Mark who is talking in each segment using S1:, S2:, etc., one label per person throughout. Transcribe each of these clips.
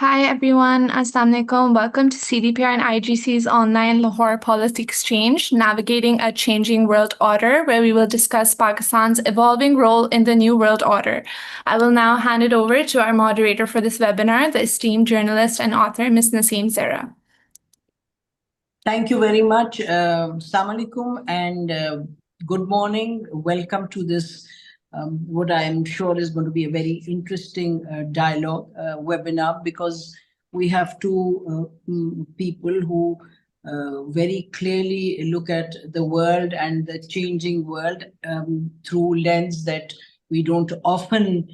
S1: Hi everyone, Assalamu alaikum. Welcome to CDPR and IGC's online Lahore Policy Exchange, Navigating a Changing World Order, where we will discuss Pakistan's evolving role in the new world order. I will now hand it over to our moderator for this webinar, the esteemed journalist and author, Ms. Nasim Zehra.
S2: Thank you very much. Assalamu alaikum and good morning. Welcome to this, what I am sure is going to be a very interesting dialogue webinar, because we have two people who very clearly look at the world and the changing world through lens that we don't often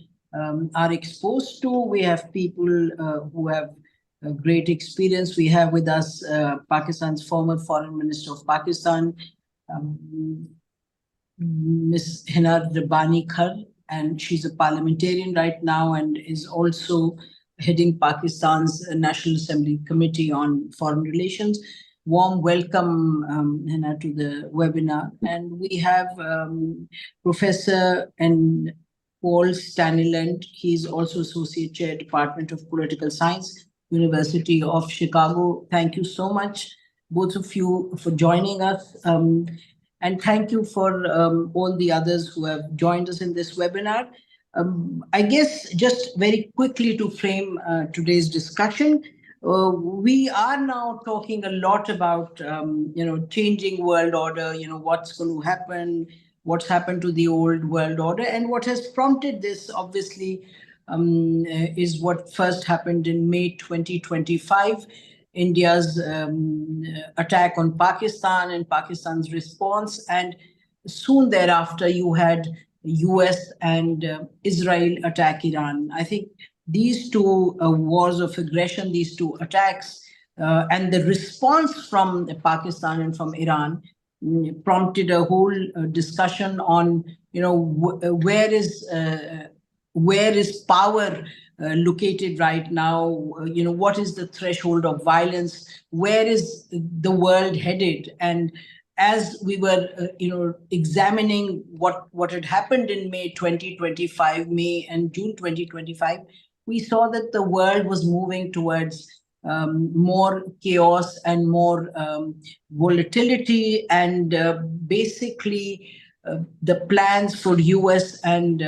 S2: are exposed to. We have people who have a great experience. We have with us Pakistan's former Foreign Minister of Pakistan, Ms. Hina Rabbani Khar, and she's a parliamentarian right now and is also heading Pakistan's National Assembly Committee on Foreign Relations. Warm welcome, Hina, to the webinar. And we have Professor and Paul Staniland. He's also Associate Chair, Department of Political Science, University of Chicago. Thank you so much, both of you, for joining us. And thank you for all the others who have joined us in this webinar. I guess just very quickly to frame today's discussion, we are now talking a lot about, changing world order, what's going to happen, what's happened to the old world order. And what has prompted this, obviously, is what first happened in May 2025, India's attack on Pakistan and Pakistan's response. And soon thereafter, you had US and Israel attack Iran. I think these two wars of aggression, these two attacks, and the response from Pakistan and from Iran prompted a whole discussion on, where is power located right now? What is the threshold of violence? Where is the world headed? And as we were, examining what had happened in May 2025, May and June 2025, we saw that the world was moving towards more chaos and more volatility, and basically the plans for US and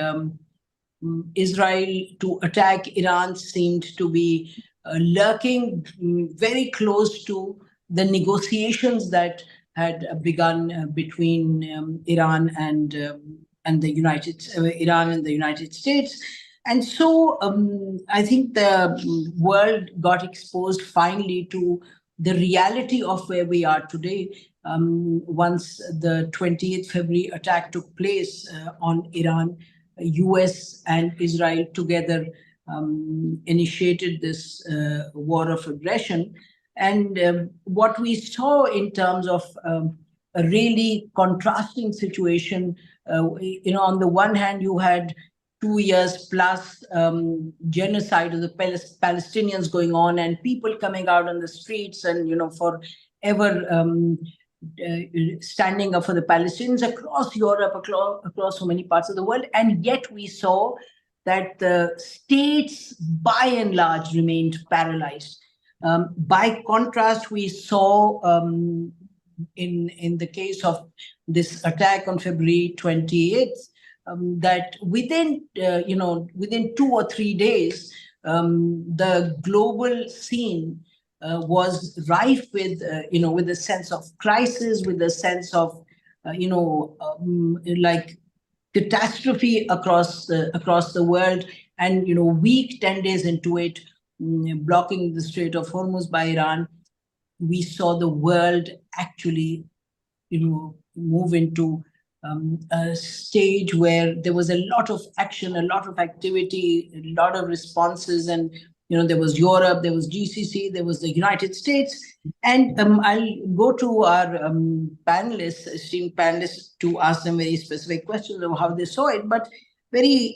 S2: Israel to attack Iran seemed to be lurking very close to the negotiations that had begun between Iran and the United States. And so I think the world got exposed finally to the reality of where we are today. Once the 20th February attack took place on Iran, US and Israel together initiated this war of aggression. And what we saw in terms of a really contrasting situation, on the one hand, you had 2 years plus genocide of the Palestinians going on, and people coming out on the streets and, forever standing up for the Palestinians across Europe, across so many parts of the world. And yet we saw that the states, by and large, remained paralyzed. By contrast, we saw in the case of this attack on February 28th, that within 2 or 3 days, the global scene was rife with a sense of crisis, with a sense of catastrophe across the world. And week 10 days into it, blocking the Strait of Hormuz by Iran, we saw the world actually move into a stage where there was a lot of action, a lot of activity, a lot of responses. And there was Europe, there was GCC, there was the United States. And I'll go to our esteemed panelists, to ask them very specific questions of how they saw it. But very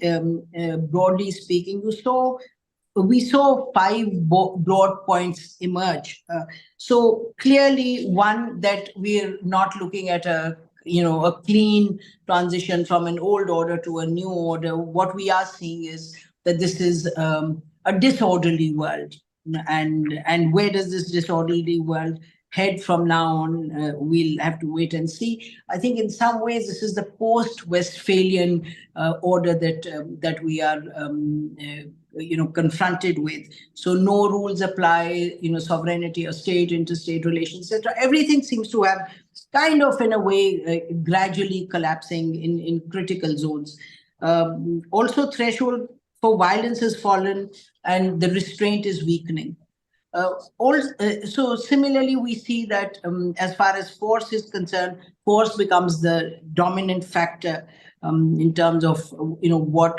S2: broadly speaking, we saw 5 broad points emerge. So clearly, one, that we're not looking at a clean transition from an old order to a new order. What we are seeing is that this is a disorderly world. and where does this disorderly world head from now on? We'll have to wait and see. I think in some ways this is the post-Westphalian order that we are confronted with. So no rules apply, sovereignty or state, interstate relations, etc. Everything seems to have kind of, in a way, gradually collapsing in critical zones. Also, threshold for violence has fallen and the restraint is weakening. So similarly, we see that as far as force is concerned, force becomes the dominant factor in terms of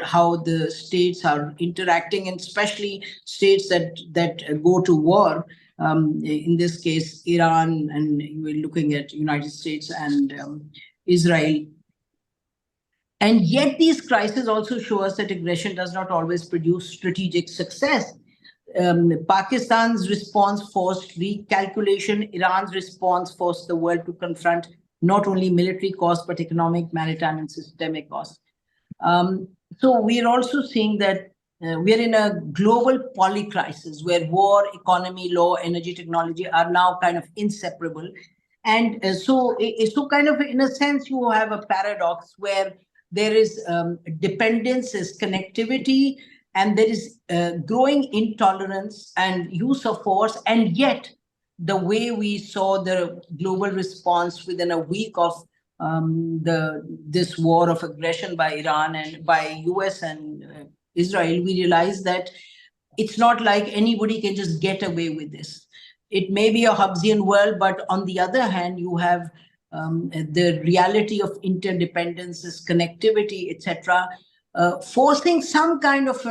S2: how the states are interacting, and especially states that go to war. In this case, Iran, and we're looking at United States and Israel. And yet these crises also show us that aggression does not always produce strategic success. Pakistan's response forced recalculation. Iran's response forced the world to confront not only military costs, but economic, maritime, and systemic costs. So we're also seeing that we're in a global polycrisis where war, economy, law, energy, technology are now kind of inseparable. And so kind of, in a sense, you have a paradox where there is dependence, is connectivity, and there is growing intolerance and use of force. And yet, the way we saw the global response within a week of this war of aggression by Iran and by US and Israel, we realized that it's not like anybody can just get away with this. It may be a Hobbesian world, but on the other hand, you have the reality of interdependences, connectivity, etc., forcing some kind of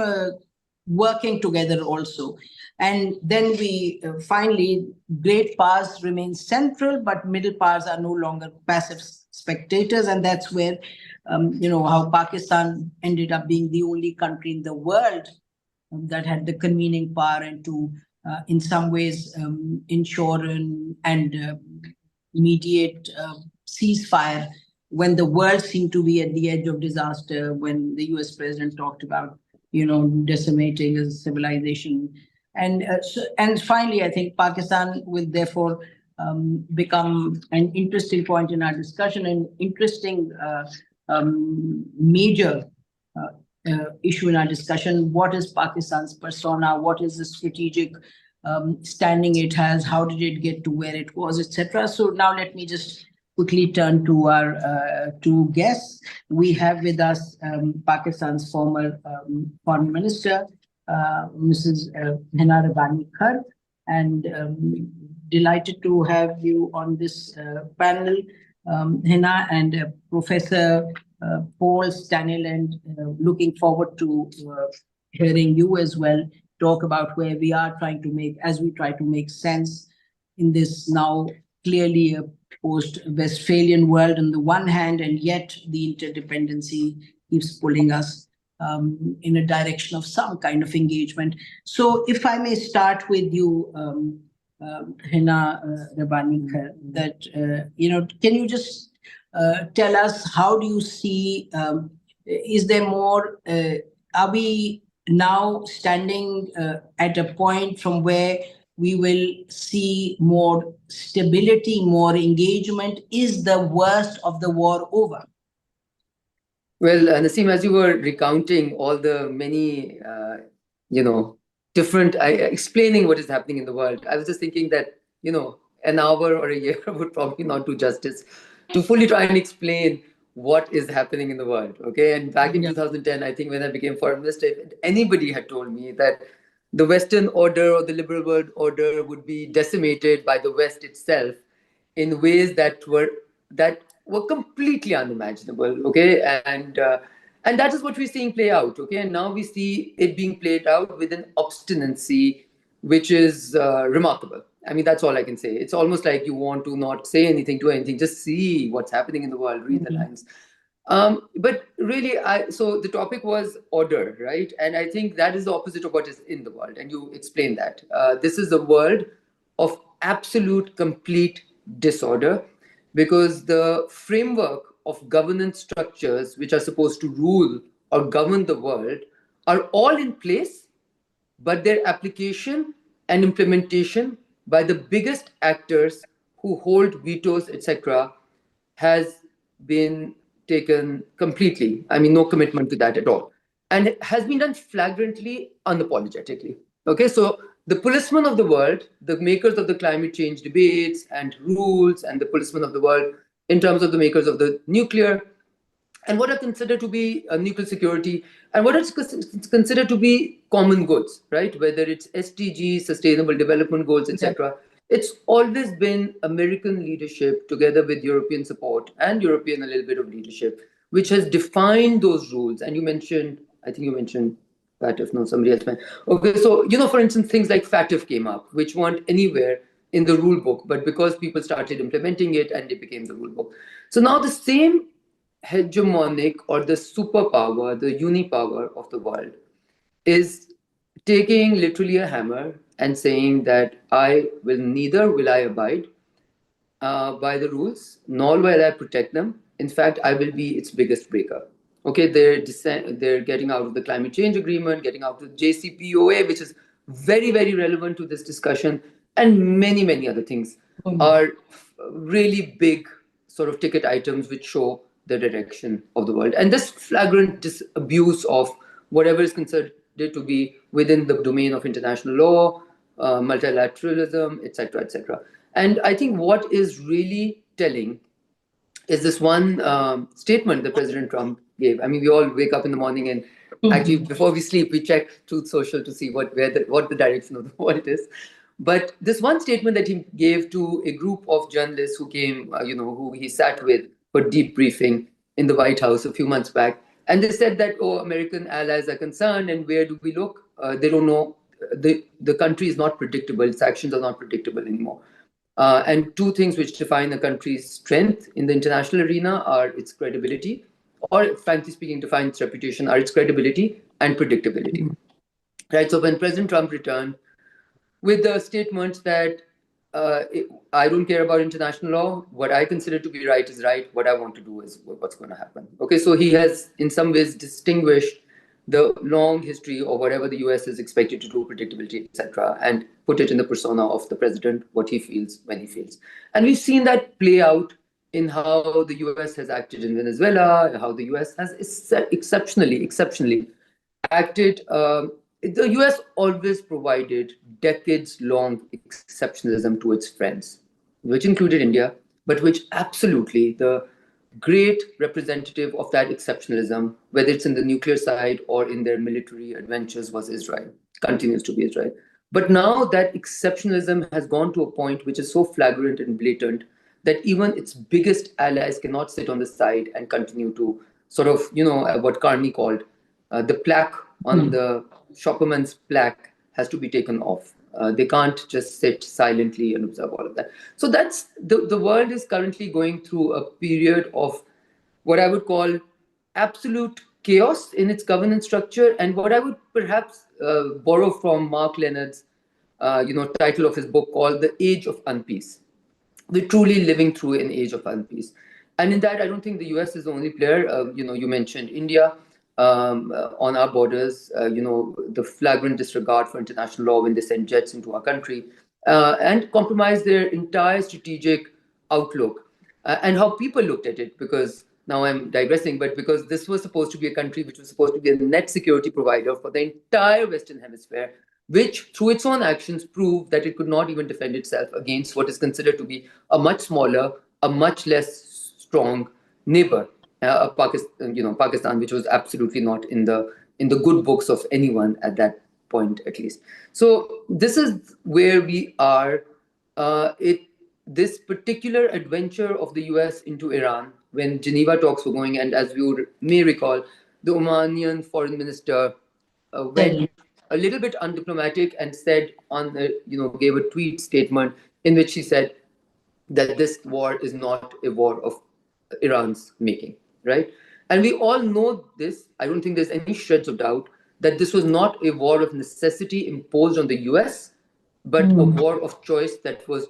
S2: working together also. And then we finally, great powers remain central, but middle powers are no longer passive spectators. And that's where, how Pakistan ended up being the only country in the world that had the convening power and to, in some ways, ensure and mediate ceasefire when the world seemed to be at the edge of disaster, when the US president talked about, decimating a civilization. And finally, I think Pakistan will therefore become an interesting point in our discussion, an interesting major issue in our discussion. What is Pakistan's persona? What is the strategic standing it has? How did it get to where it was, etc.? So now let me just quickly turn to our two guests. We have with us Pakistan's former foreign minister, Mrs. Hina Rabbani Khar, and delighted to have you on this panel, Hina, and Professor Paul Staniland. Looking forward to hearing you as well talk about where we are trying to make, as we try to make sense in this now clearly a post-Westphalian world on the one hand, and yet the interdependency keeps pulling us in a direction of some kind of engagement. So if I may start with you, Hina Rabbani, that, can you just tell us, how do you see, is there more, are we now standing at a point from where we will see more stability, more engagement? Is the worst of the war over?
S3: Well, Nasim, as you were recounting all the many, different, explaining what is happening in the world, I was just thinking that, an hour or a year would probably not do justice to fully try and explain what is happening in the world. Okay. And back in 2010, I think when I became foreign minister, if anybody had told me that the Western order or the liberal world order would be decimated by the West itself in ways that were completely unimaginable. Okay. And that is what we're seeing play out. Okay. And now we see it being played out with an obstinacy which is remarkable. I mean, that's all I can say. It's almost like you want to not say anything to anything, just see what's happening in the world, read the lines. But really, so the topic was order, right? And I think that is the opposite of what is in the world. And you explained that. This is a world of absolute, complete disorder, because the framework of governance structures which are supposed to rule or govern the world are all in place, but their application and implementation by the biggest actors who hold vetoes, etc., has been taken completely. I mean, no commitment to that at all. And it has been done flagrantly, unapologetically. Okay, so the policemen of the world, the makers of the climate change debates and rules, and the policemen of the world in terms of the makers of the nuclear, and what are considered to be nuclear security, and what is considered to be common goods, right? Whether it's SDG, Sustainable Development Goals, etc. It's always been American leadership together with European support and European a little bit of leadership, which has defined those rules. And you mentioned, I think you mentioned FATF, no, somebody else. Okay, so, for instance, things like FATF came up, which weren't anywhere in the rule book, but because people started implementing it and it became the rule book. So now the same hegemonic or the superpower, the unipower of the world is taking literally a hammer and saying that neither will I abide by the rules, nor will I protect them. In fact, I will be its biggest breaker. Okay, they're getting out of the climate change agreement, getting out of the JCPOA, which is very, very relevant to this discussion, and many, many other things are really big sort of ticket items which show the direction of the world. And this flagrant abuse of whatever is considered to be within the domain of international law, multilateralism, etc., etc. And I think what is really telling is this one statement that President Trump gave. I mean, we all wake up in the morning and actually before we sleep, we check Truth Social to see what the direction of the world is. But this one statement that he gave to a group of journalists who came, who he sat with for deep briefing in the White House a few months back, and they said that, oh, American allies are concerned, and where do we look? They don't know. The country is not predictable. Its actions are not predictable anymore. And two things which define a country's strength in the international arena are its credibility, or frankly speaking, define its reputation, are its credibility and predictability. Right. So when President Trump returned with the statement that I don't care about international law, what I consider to be right is right, what I want to do is what's going to happen. Okay, so he has in some ways distinguished the long history of whatever the US is expected to do, predictability, etc., and put it in the persona of the president, what he feels when he feels. And we've seen that play out in how the US has acted in Venezuela, how the US has exceptionally acted. The US always provided decades-long exceptionalism to its friends, which included India, but which absolutely the great representative of that exceptionalism, whether it's in the nuclear side or in their military adventures, was Israel, continues to be Israel. But now that exceptionalism has gone to a point which is so flagrant and blatant that even its biggest allies cannot sit on the side and continue to sort of, what Carney called the plaque on the shopperman's plaque has to be taken off. They can't just sit silently and observe all of that. So that's the world is currently going through a period of what I would call absolute chaos in its governance structure, and what I would perhaps borrow from Mark Leonard's title of his book called The Age of Unpeace. We're truly living through an age of unpeace. And in that, I don't think the US is the only player. You mentioned India on our borders, the flagrant disregard for international law when they send jets into our country and compromise their entire strategic outlook and how people looked at it. Because now I'm digressing, but because this was supposed to be a country which was supposed to be a net security provider for the entire Western Hemisphere, which through its own actions proved that it could not even defend itself against what is considered to be a much smaller, a much less strong neighbor, Pakistan, which was absolutely not in the good books of anyone at that point, at least. So this is where we are. This particular adventure of the US into Iran, when Geneva talks were going, and as you may recall, the Omanian foreign minister went a little bit undiplomatic and said gave a tweet statement in which she said that this war is not a war of Iran's making, right? And we all know this. I don't think there's any shreds of doubt that this was not a war of necessity imposed on the US, but a war of choice that was,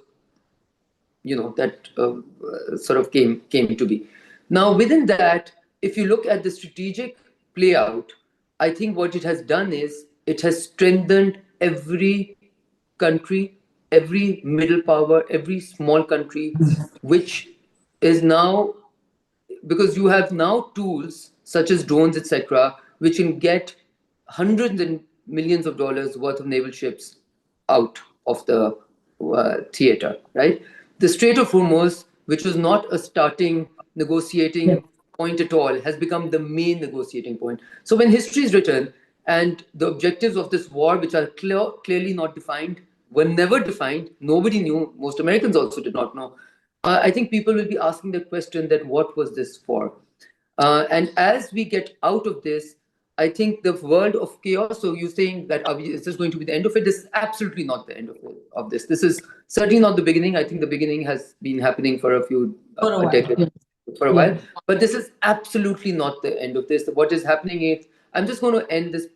S3: sort of came to be. Now, within that, if you look at the strategic play out, I think what it has done is it has strengthened every country, every middle power, every small country, which is now, because you have now tools such as drones, etc., which can get hundreds and millions of dollars worth of naval ships out of the theater, right? The Strait of Hormuz, which was not a starting negotiating point at all, has become the main negotiating point. So when history is written and the objectives of this war, which are clearly not defined, were never defined, nobody knew, most Americans also did not know. I think people will be asking the question that what was this for? And as we get out of this, I think the world of chaos. So you're saying that is this going to be the end of it? This is absolutely not the end of this. This is certainly not the beginning. I think the beginning has been happening for a few decades, for a while. But this is absolutely not the end of this. What is happening is, I'm just going to end this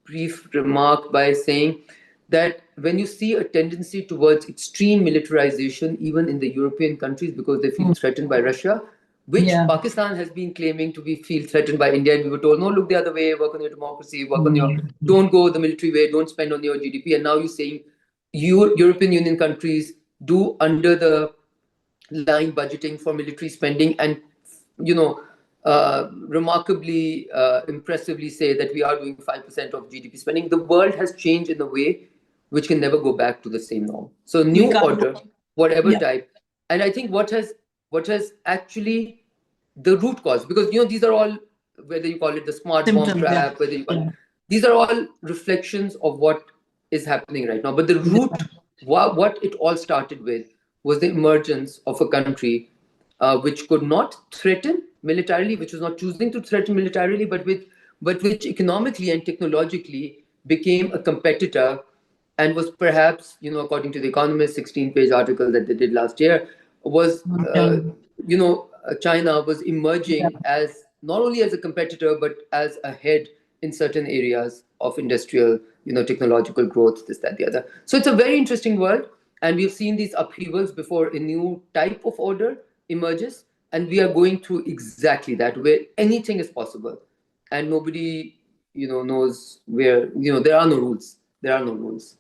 S3: brief remark by saying that when you see a tendency towards extreme militarization, even in the European countries, because they feel threatened by Russia, which Pakistan has been claiming to be feel threatened by India, and we were told, no, look the other way, work on your democracy, work on your, don't go the military way, don't spend on your GDP. And now you're saying European Union countries do under the line budgeting for military spending, and remarkably impressively say that we are doing 5% of GDP spending. The world has changed in a way which can never go back to the same norm. So new order, whatever type. And I think what has actually the root cause, because these are all, whether you call it the smart bomb trap, whether you call it, these are all reflections of what is happening right now. But the root, what it all started with, was the emergence of a country which could not threaten militarily, which was not choosing to threaten militarily, but which economically and technologically became a competitor, and was perhaps, according to the Economist 16-page article that they did last year, was, China was emerging as not only as a competitor, but as a head in certain areas of industrial, technological growth, this, that, the other. So it's a very interesting world. And we've seen these upheavals before a new type of order emerges. And we are going through exactly that, where anything is possible. And nobody, knows where, there are no rules. There are no rules.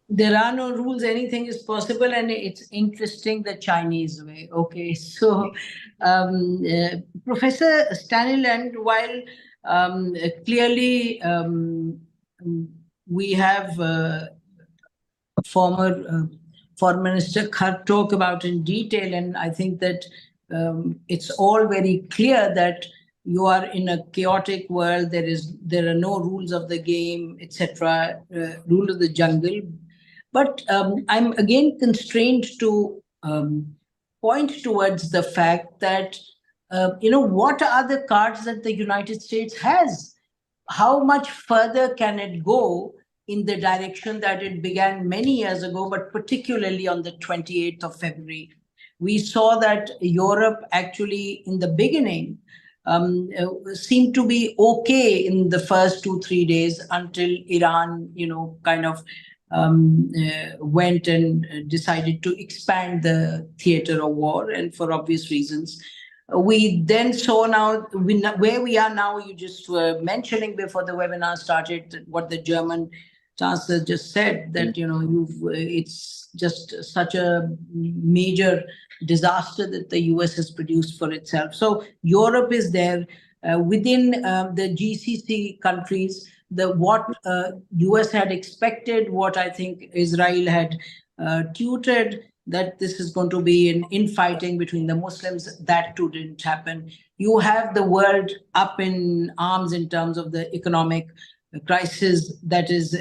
S2: There are no rules, anything is possible, and it's interesting the Chinese way. Okay, so Professor Staniland, while clearly we have former Foreign Minister Khar talk about in detail, and I think that it's all very clear that you are in a chaotic world. There are no rules of the game, etc. Rule of the jungle. But I'm again constrained to point towards the fact that, what are the cards that the United States has? How much further can it go in the direction that it began many years ago, but particularly on the 28th of February? We saw that Europe actually, in the beginning, seemed to be okay in the first 2-3 days until Iran, kind of went and decided to expand the theater of war, and for obvious reasons. We then saw now, where we are now, you just were mentioning before the webinar started what the German Chancellor just said, that, it's just such a major disaster that the US has produced for itself. So Europe is there. Within the GCC countries, what US had expected, what I think Israel had tutored, that this is going to be an infighting between the Muslims, that too didn't happen. You have the world up in arms in terms of the economic crisis that is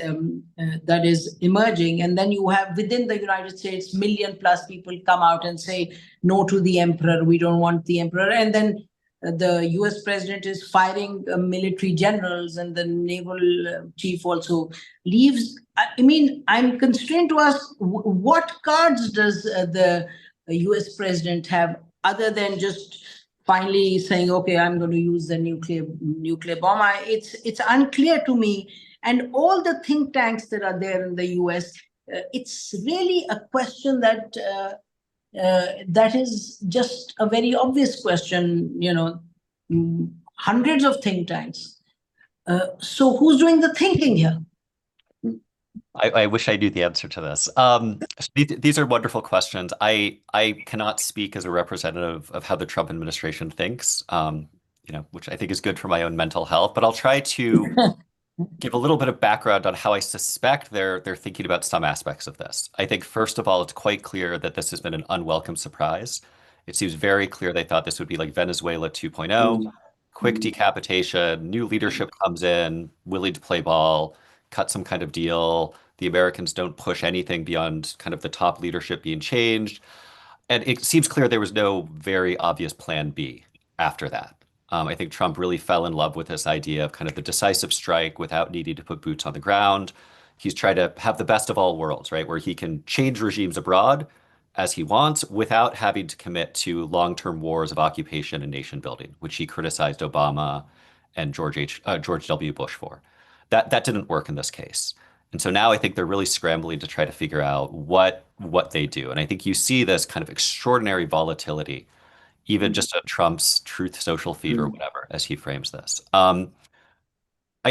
S2: emerging, and then you have within the United States 1 million+ people come out and say no to the emperor, we don't want the emperor, and then the US president is firing military generals, and the naval chief also leaves. I mean, I'm constrained to ask, what cards does the US president have other than just finally saying, okay, I'm going to use the nuclear bomb? It's unclear to me. And all the think tanks that are there in the US, it's really a question that that is just a very obvious question, hundreds of think tanks. So who's doing the thinking here?
S4: I wish I knew the answer to this. So these are wonderful questions. I cannot speak as a representative of how the Trump administration thinks, which I think is good for my own mental health. But I'll try to give a little bit of background on how I suspect they're thinking about some aspects of this. I think first of all, it's quite clear that this has been an unwelcome surprise. It seems very clear they thought this would be like Venezuela 2.0, quick decapitation, new leadership comes in, willing to play ball, cut some kind of deal. The Americans don't push anything beyond kind of the top leadership being changed. And it seems clear there was no very obvious plan B after that. I think Trump really fell in love with this idea of kind of the decisive strike without needing to put boots on the ground. He's tried to have the best of all worlds, right? Where he can change regimes abroad as he wants without having to commit to long-term wars of occupation and nation building, which he criticized Obama and George W. Bush for. That didn't work in this case. And so now I think they're really scrambling to try to figure out what they do. And I think you see this kind of extraordinary volatility, even just on Trump's Truth Social feed or whatever, as he frames this. I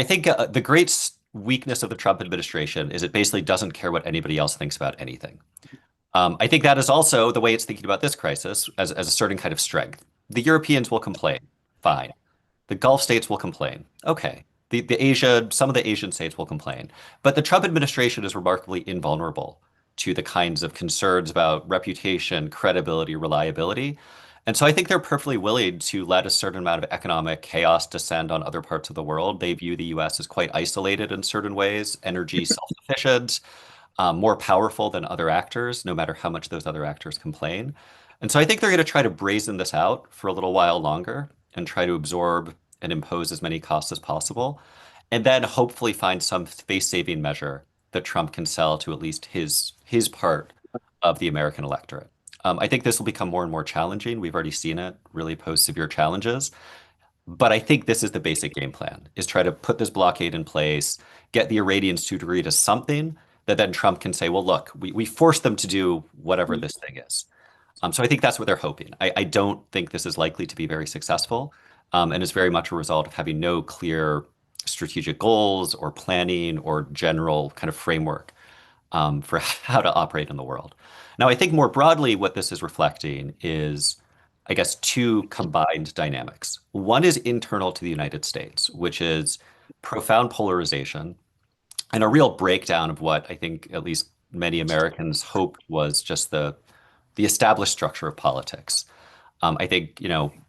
S4: think the great weakness of the Trump administration is it basically doesn't care what anybody else thinks about anything. I think that is also the way it's thinking about this crisis as a certain kind of strength. The Europeans will complain, fine. The Gulf states will complain, okay. Some of the Asian states will complain. But the Trump administration is remarkably invulnerable to the kinds of concerns about reputation, credibility, reliability. And so I think they're perfectly willing to let a certain amount of economic chaos descend on other parts of the world. They view the US as quite isolated in certain ways, energy self-sufficient, more powerful than other actors, no matter how much those other actors complain. And so I think they're going to try to brazen this out for a little while longer and try to absorb and impose as many costs as possible, and then hopefully find some face-saving measure that Trump can sell to at least his part of the American electorate. I think this will become more and more challenging. We've already seen it really pose severe challenges. But I think this is the basic game plan, is try to put this blockade in place, get the Iranians to agree to something that then Trump can say, well, look, we forced them to do whatever this thing is. So I think that's what they're hoping. I don't think this is likely to be very successful, and it's very much a result of having no clear strategic goals or planning or general kind of framework for how to operate in the world. Now, I think more broadly, what this is reflecting is, I guess, two combined dynamics. One is internal to the United States, which is profound polarization and a real breakdown of what I think at least many Americans hoped was just the established structure of politics. I think,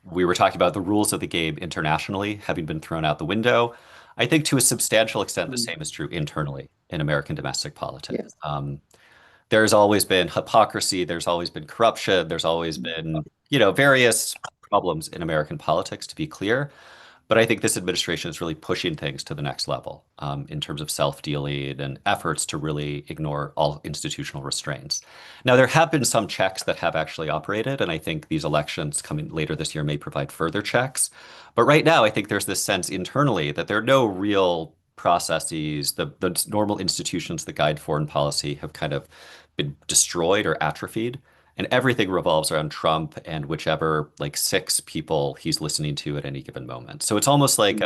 S4: we were talking about the rules of the game internationally having been thrown out the window. I think to a substantial extent, the same is true internally in American domestic politics.
S3: Yes.
S4: There's always been hypocrisy, there's always been corruption, there's always been, various problems in American politics, to be clear. But I think this administration is really pushing things to the next level in terms of self-dealing and efforts to really ignore all institutional restraints. Now, there have been some checks that have actually operated, and I think these elections coming later this year may provide further checks. But right now, I think there's this sense internally that there are no real processes, the normal institutions that guide foreign policy have kind of been destroyed or atrophied. And everything revolves around Trump and whichever six people he's listening to at any given moment. So it's almost like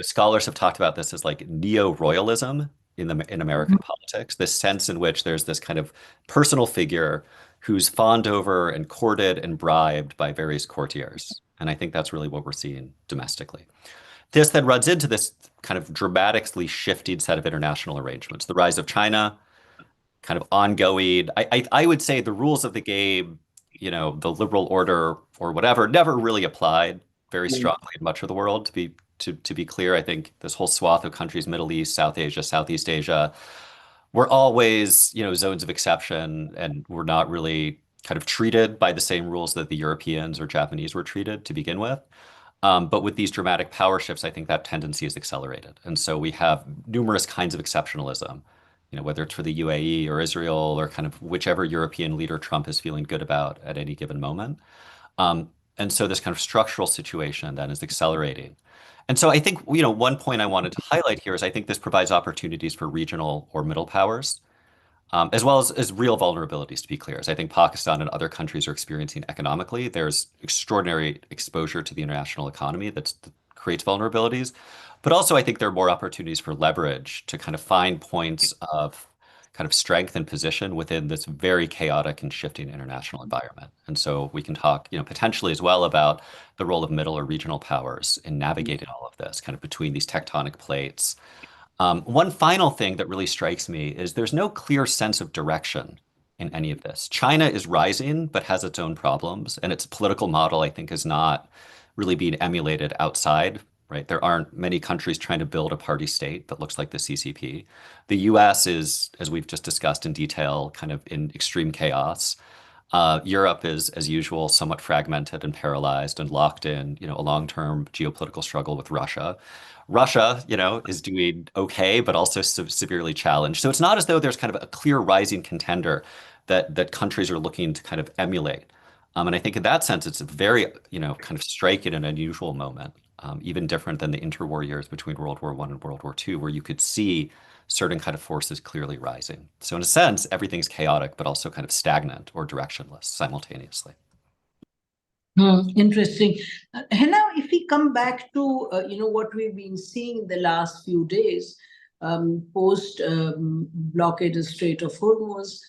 S4: scholars have talked about this as like neo-royalism in American politics, this sense in which there's this kind of personal figure who's fawned over and courted and bribed by various courtiers. And I think that's really what we're seeing domestically. This then runs into this kind of dramatically shifting set of international arrangements. The rise of China, kind of ongoing. I would say the rules of the game, the liberal order or whatever, never really applied very strongly in much of the world. To be clear, I think this whole swath of countries, Middle East, South Asia, Southeast Asia, were always, zones of exception and were not really kind of treated by the same rules that the Europeans or Japanese were treated to begin with. But with these dramatic power shifts, I think that tendency is accelerated. And so we have numerous kinds of exceptionalism, whether it's for the UAE or Israel or kind of whichever European leader Trump is feeling good about at any given moment. And so this kind of structural situation then is accelerating. And so I think, one point I wanted to highlight here is I think this provides opportunities for regional or middle powers, as well as real vulnerabilities, to be clear. As I think Pakistan and other countries are experiencing economically, there's extraordinary exposure to the international economy that's creates vulnerabilities. But also, I think there are more opportunities for leverage to kind of find points of kind of strength and position within this very chaotic and shifting international environment. And so we can talk, potentially as well about the role of middle or regional powers in navigating all of this, kind of between these tectonic plates. One final thing that really strikes me is there's no clear sense of direction in any of this. China is rising, but has its own problems, and its political model, I think, is not really being emulated outside, right? There aren't many countries trying to build a party state that looks like the CCP. The US is, as we've just discussed in detail, kind of in extreme chaos. Europe is, as usual, somewhat fragmented and paralyzed and locked in, a long-term geopolitical struggle with Russia. Russia, is doing okay, but also severely challenged. So it's not as though there's kind of a clear rising contender that countries are looking to kind of emulate. And I think in that sense, it's a very, kind of striking and unusual moment, even different than the interwar years between World War I and World War II, where you could see certain kind of forces clearly rising. So in a sense, everything's chaotic, but also kind of stagnant or directionless simultaneously.
S2: Interesting. Hina, if we come back to what we've been seeing in the last few days, post blockade of Strait of Hormuz,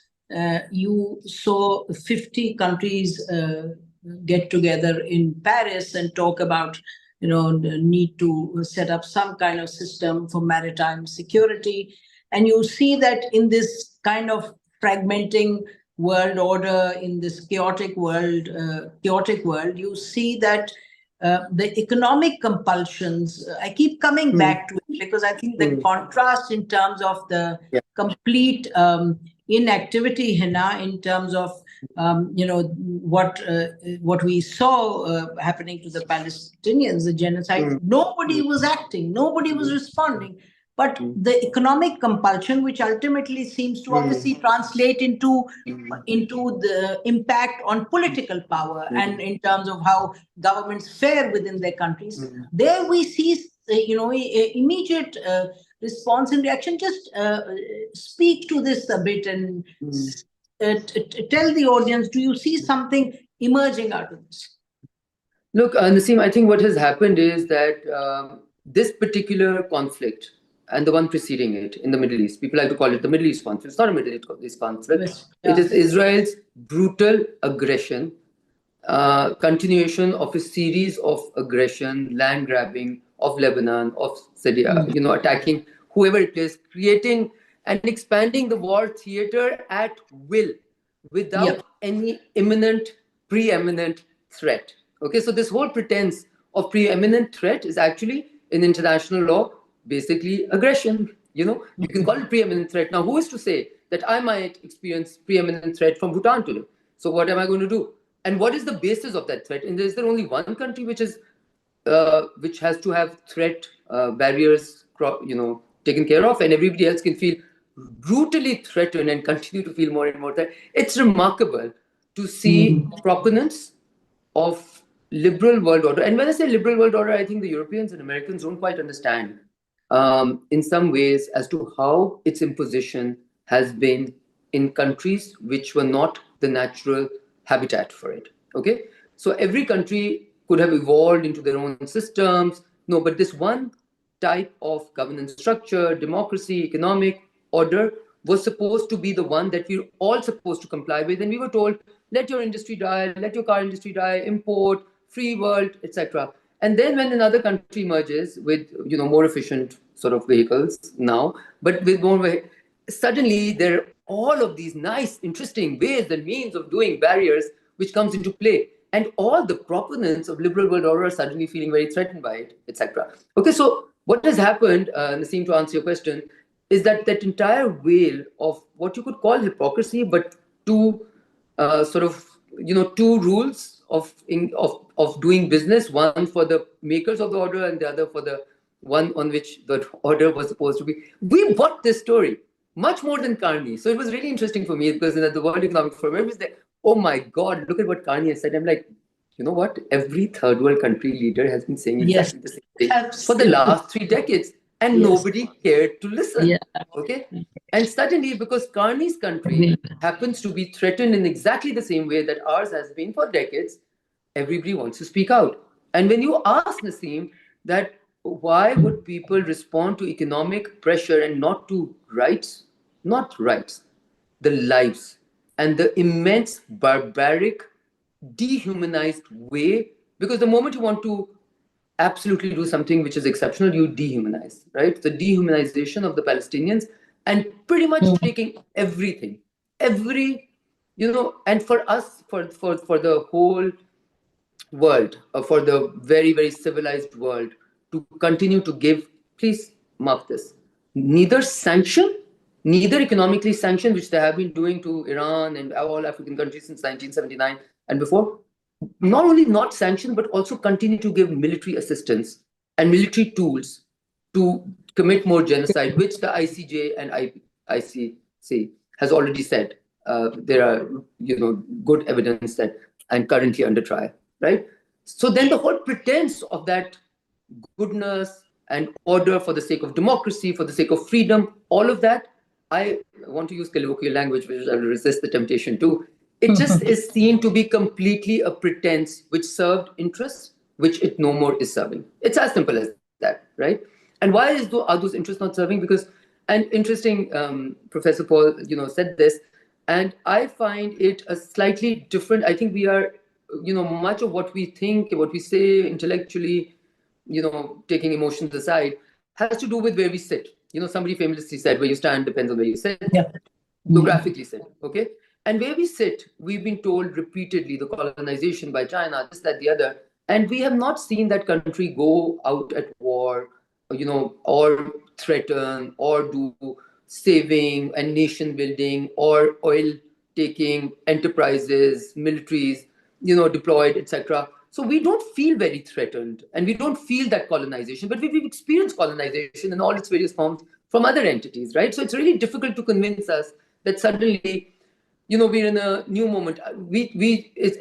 S2: you saw 50 countries get together in Paris and talk about the need to set up some kind of system for maritime security. And you see that in this kind of fragmenting world order, in this chaotic world, you see that the economic compulsions, I keep coming back to it because I think the contrast in terms of the complete inactivity, Hina, in terms of what we saw happening to the Palestinians, the genocide. Nobody was acting, nobody was responding. But the economic compulsion, which ultimately seems to obviously translate into the impact on political power and in terms of how governments fare within their countries, there we see immediate response and reaction. Just speak to this a bit and tell the audience, do you see something emerging out of this?
S3: Look, Nasim, I think what has happened is that this particular conflict and the one preceding it in the Middle East, people like to call it the Middle East conflict. It's not a Middle East conflict. Yes. It is Israel's brutal aggression, continuation of a series of aggression, land grabbing of Lebanon, of Syria, attacking whoever it is, creating and expanding the war theater at will without any preeminent threat. Okay, so this whole pretense of preeminent threat is actually in international law basically aggression. You can call it preeminent threat. Now, who is to say that I might experience preeminent threat from Bhutan today? So what am I going to do? And what is the basis of that threat? And is there only one country which has to have threat barriers taken care of, and everybody else can feel brutally threatened and continue to feel more and more threatened? It's remarkable to see proponents of liberal world order. And when I say liberal world order, I think the Europeans and Americans don't quite understand in some ways as to how its imposition has been in countries which were not the natural habitat for it. Okay, so every country could have evolved into their own systems. No, but this one type of governance structure, democracy, economic order was supposed to be the one that we're all supposed to comply with. And we were told, let your industry die, let your car industry die, import, free world, etc. And then when another country emerges with more efficient sort of vehicles now, but with more, suddenly there are all of these nice, interesting ways and means of doing barriers which comes into play. And all the proponents of liberal world order are suddenly feeling very threatened by it, etc. Okay, so what has happened, Nasim, to answer your question, is that entire wave of what you could call hypocrisy, but two two rules of doing business, one for the makers of the order and the other for the one on which the order was supposed to be. We bought this story much more than Carney. So it was really interesting for me because in the World Economic Forum, it was like, oh my God, look at what Carney has said. I'm like, you know what? Every third world country leader has been saying exactly the same thing for the last 3 decades. And nobody cared to listen. Okay. And suddenly, because Carney's country happens to be threatened in exactly the same way that ours has been for decades, everybody wants to speak out. And when you ask Nasim, that why would people respond to economic pressure and not to rights? Not rights, the lives and the immense barbaric, dehumanized way. Because the moment you want to absolutely do something which is exceptional, you dehumanize, right? The dehumanization of the Palestinians and pretty much taking everything, and for us, for the whole world, for the very, very civilized world to continue to give, please mark this, neither sanction, neither economically sanction, which they have been doing to Iran and all African countries since 1979 and before, not only not sanction, but also continue to give military assistance and military tools to commit more genocide, which the ICJ and ICC has already said. There are, good evidence that and currently under trial, right? So then the whole pretense of that goodness and order for the sake of democracy, for the sake of freedom, all of that, I want to use colloquial language, which I will resist the temptation to. It just is seen to be completely a pretense which served interests, which it no more is serving. It's as simple as that, right? And why are those interests not serving? Because, and interesting, Professor Paul, said this, and I find it a slightly different. I think we are, much of what we think, what we say intellectually, taking emotions aside, has to do with where we sit. Somebody famously said, where you stand depends on where you sit.
S2: Yeah.
S3: Geographically sit, okay? And where we sit, we've been told repeatedly the colonization by China, this, that, the other, and we have not seen that country go out at war, or threaten, or do saving and nation building, or oil taking enterprises, militaries, deployed, etc. So we don't feel very threatened, and we don't feel that colonization, but we've experienced colonization in all its various forms from other entities, right? So it's really difficult to convince us that suddenly, we're in a new moment.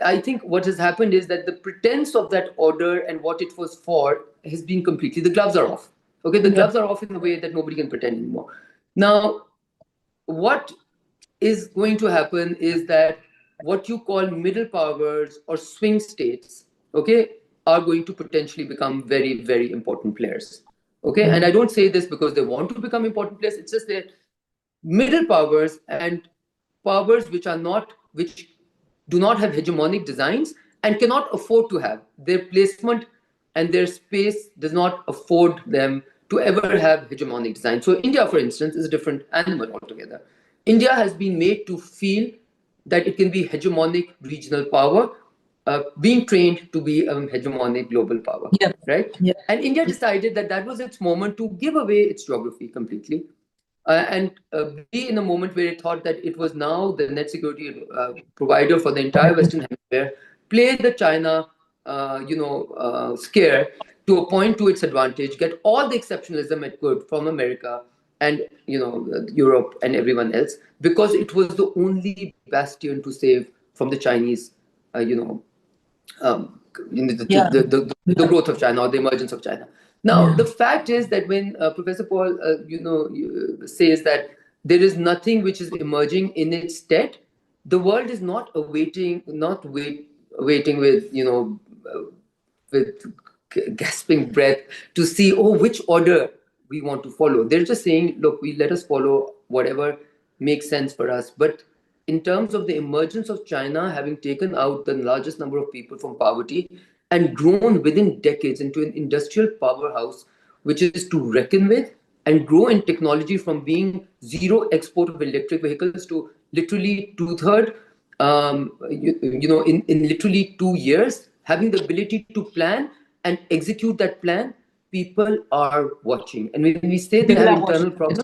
S3: I think what has happened is that the pretense of that order and what it was for has been completely, the gloves are off. Okay, the gloves are off in a way that nobody can pretend anymore. Now, what is going to happen is that what you call middle powers or swing states, okay, are going to potentially become very, very important players. Okay, and I don't say this because they want to become important players. It's just that middle powers and powers which do not have hegemonic designs and cannot afford to have, their placement and their space does not afford them to ever have hegemonic design. So India, for instance, is a different animal altogether. India has been made to feel that it can be hegemonic regional power, being trained to be a hegemonic global power, right?
S2: Yeah.
S3: And India decided that that was its moment to give away its geography completely, and be in a moment where it thought that it was now the net security provider for the entire Western Hemisphere, play the China, scare to a point to its advantage, get all the exceptionalism it could from America and Europe and everyone else, because it was the only bastion to save from the Chinese, the growth of China or the emergence of China. Now, the fact is that when Professor Paul, says that there is nothing which is emerging in its stead, the world is not waiting with, with gasping breath to see, which order we want to follow. They're just saying, look, let us follow whatever makes sense for us. But in terms of the emergence of China having taken out the largest number of people from poverty and grown within decades into an industrial powerhouse, which is to reckon with, and grow in technology from being zero export of electric vehicles to literally two-thirds, in literally 2 years, having the ability to plan and execute that plan, people are watching. And when we say they have internal problems,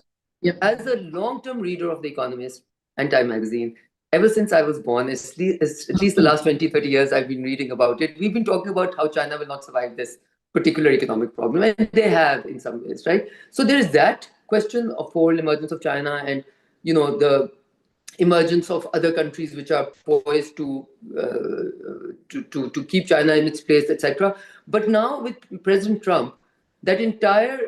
S3: as a long-term reader of The Economist and Time magazine, ever since I was born, at least the last 20, 30 years I've been reading about it, we've been talking about how China will not survive this particular economic problem, and they have in some ways, right? So there is that question of whole emergence of China and, the emergence of other countries which are poised to keep China in its place, etc. But now with President Trump, that entire,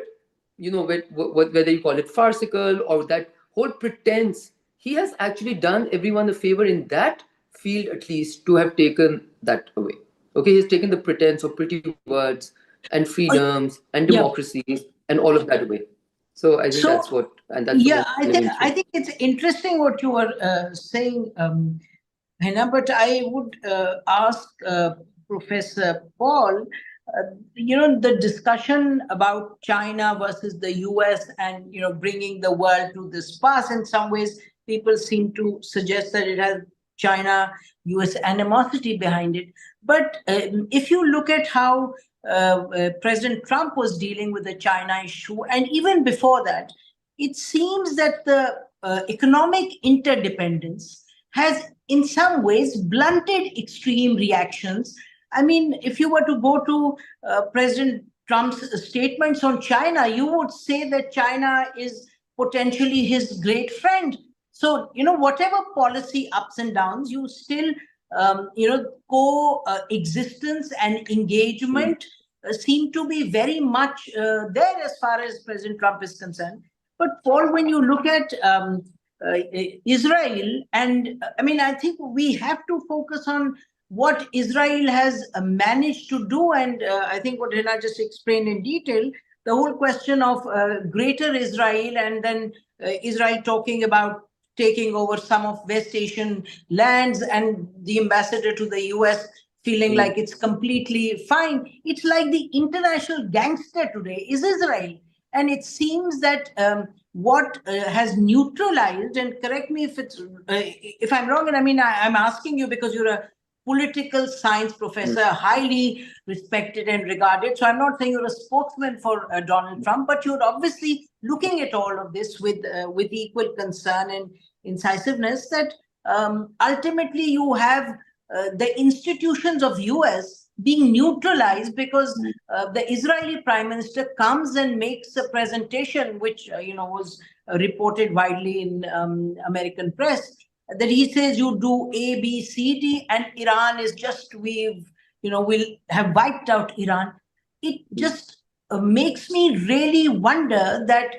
S3: whether you call it farcical or that whole pretense, he has actually done everyone a favor in that field, at least, to have taken that away. Okay, he's taken the pretense of pretty words, and freedoms and
S2: Yeah.
S3: democracies and all of that away. So I think
S2: So,
S3: that's what, and that's
S2: yeah,
S3: what we're living
S2: I
S3: through.
S2: think it's interesting what you were saying, Hina, but I would ask Professor Paul, the discussion about China versus the US and, bringing the world to this pass, in some ways, people seem to suggest that it has China-US animosity behind it. But if you look at how President Trump was dealing with the China issue, and even before that, it seems that the economic interdependence has in some ways blunted extreme reactions. I mean, if you were to go to President Trump's statements on China, you would say that China is potentially his great friend. So, whatever policy ups and downs, you still, coexistence and engagement seem to be very much there as far as President Trump is concerned. But Paul, when you look at Israel, and I think we have to focus on what Israel has managed to do, and I think what Hina just explained in detail, the whole question of greater Israel, and then Israel talking about taking over some of West Asian lands, and the ambassador to the US feeling like it's completely fine. It's like the international gangster today is Israel. And it seems that what has neutralized, and correct me if I'm wrong, and I'm asking you because you're a political science professor, highly respected and regarded. So I'm not saying you're a spokesman for Donald Trump, but you're obviously looking at all of this with equal concern and incisiveness. That ultimately you have the institutions of US being neutralized because the Israeli prime minister comes and makes a presentation, which was reported widely in American press, that he says you do A, B, C, D, and Iran is just we'll have wiped out Iran. It just makes me really wonder that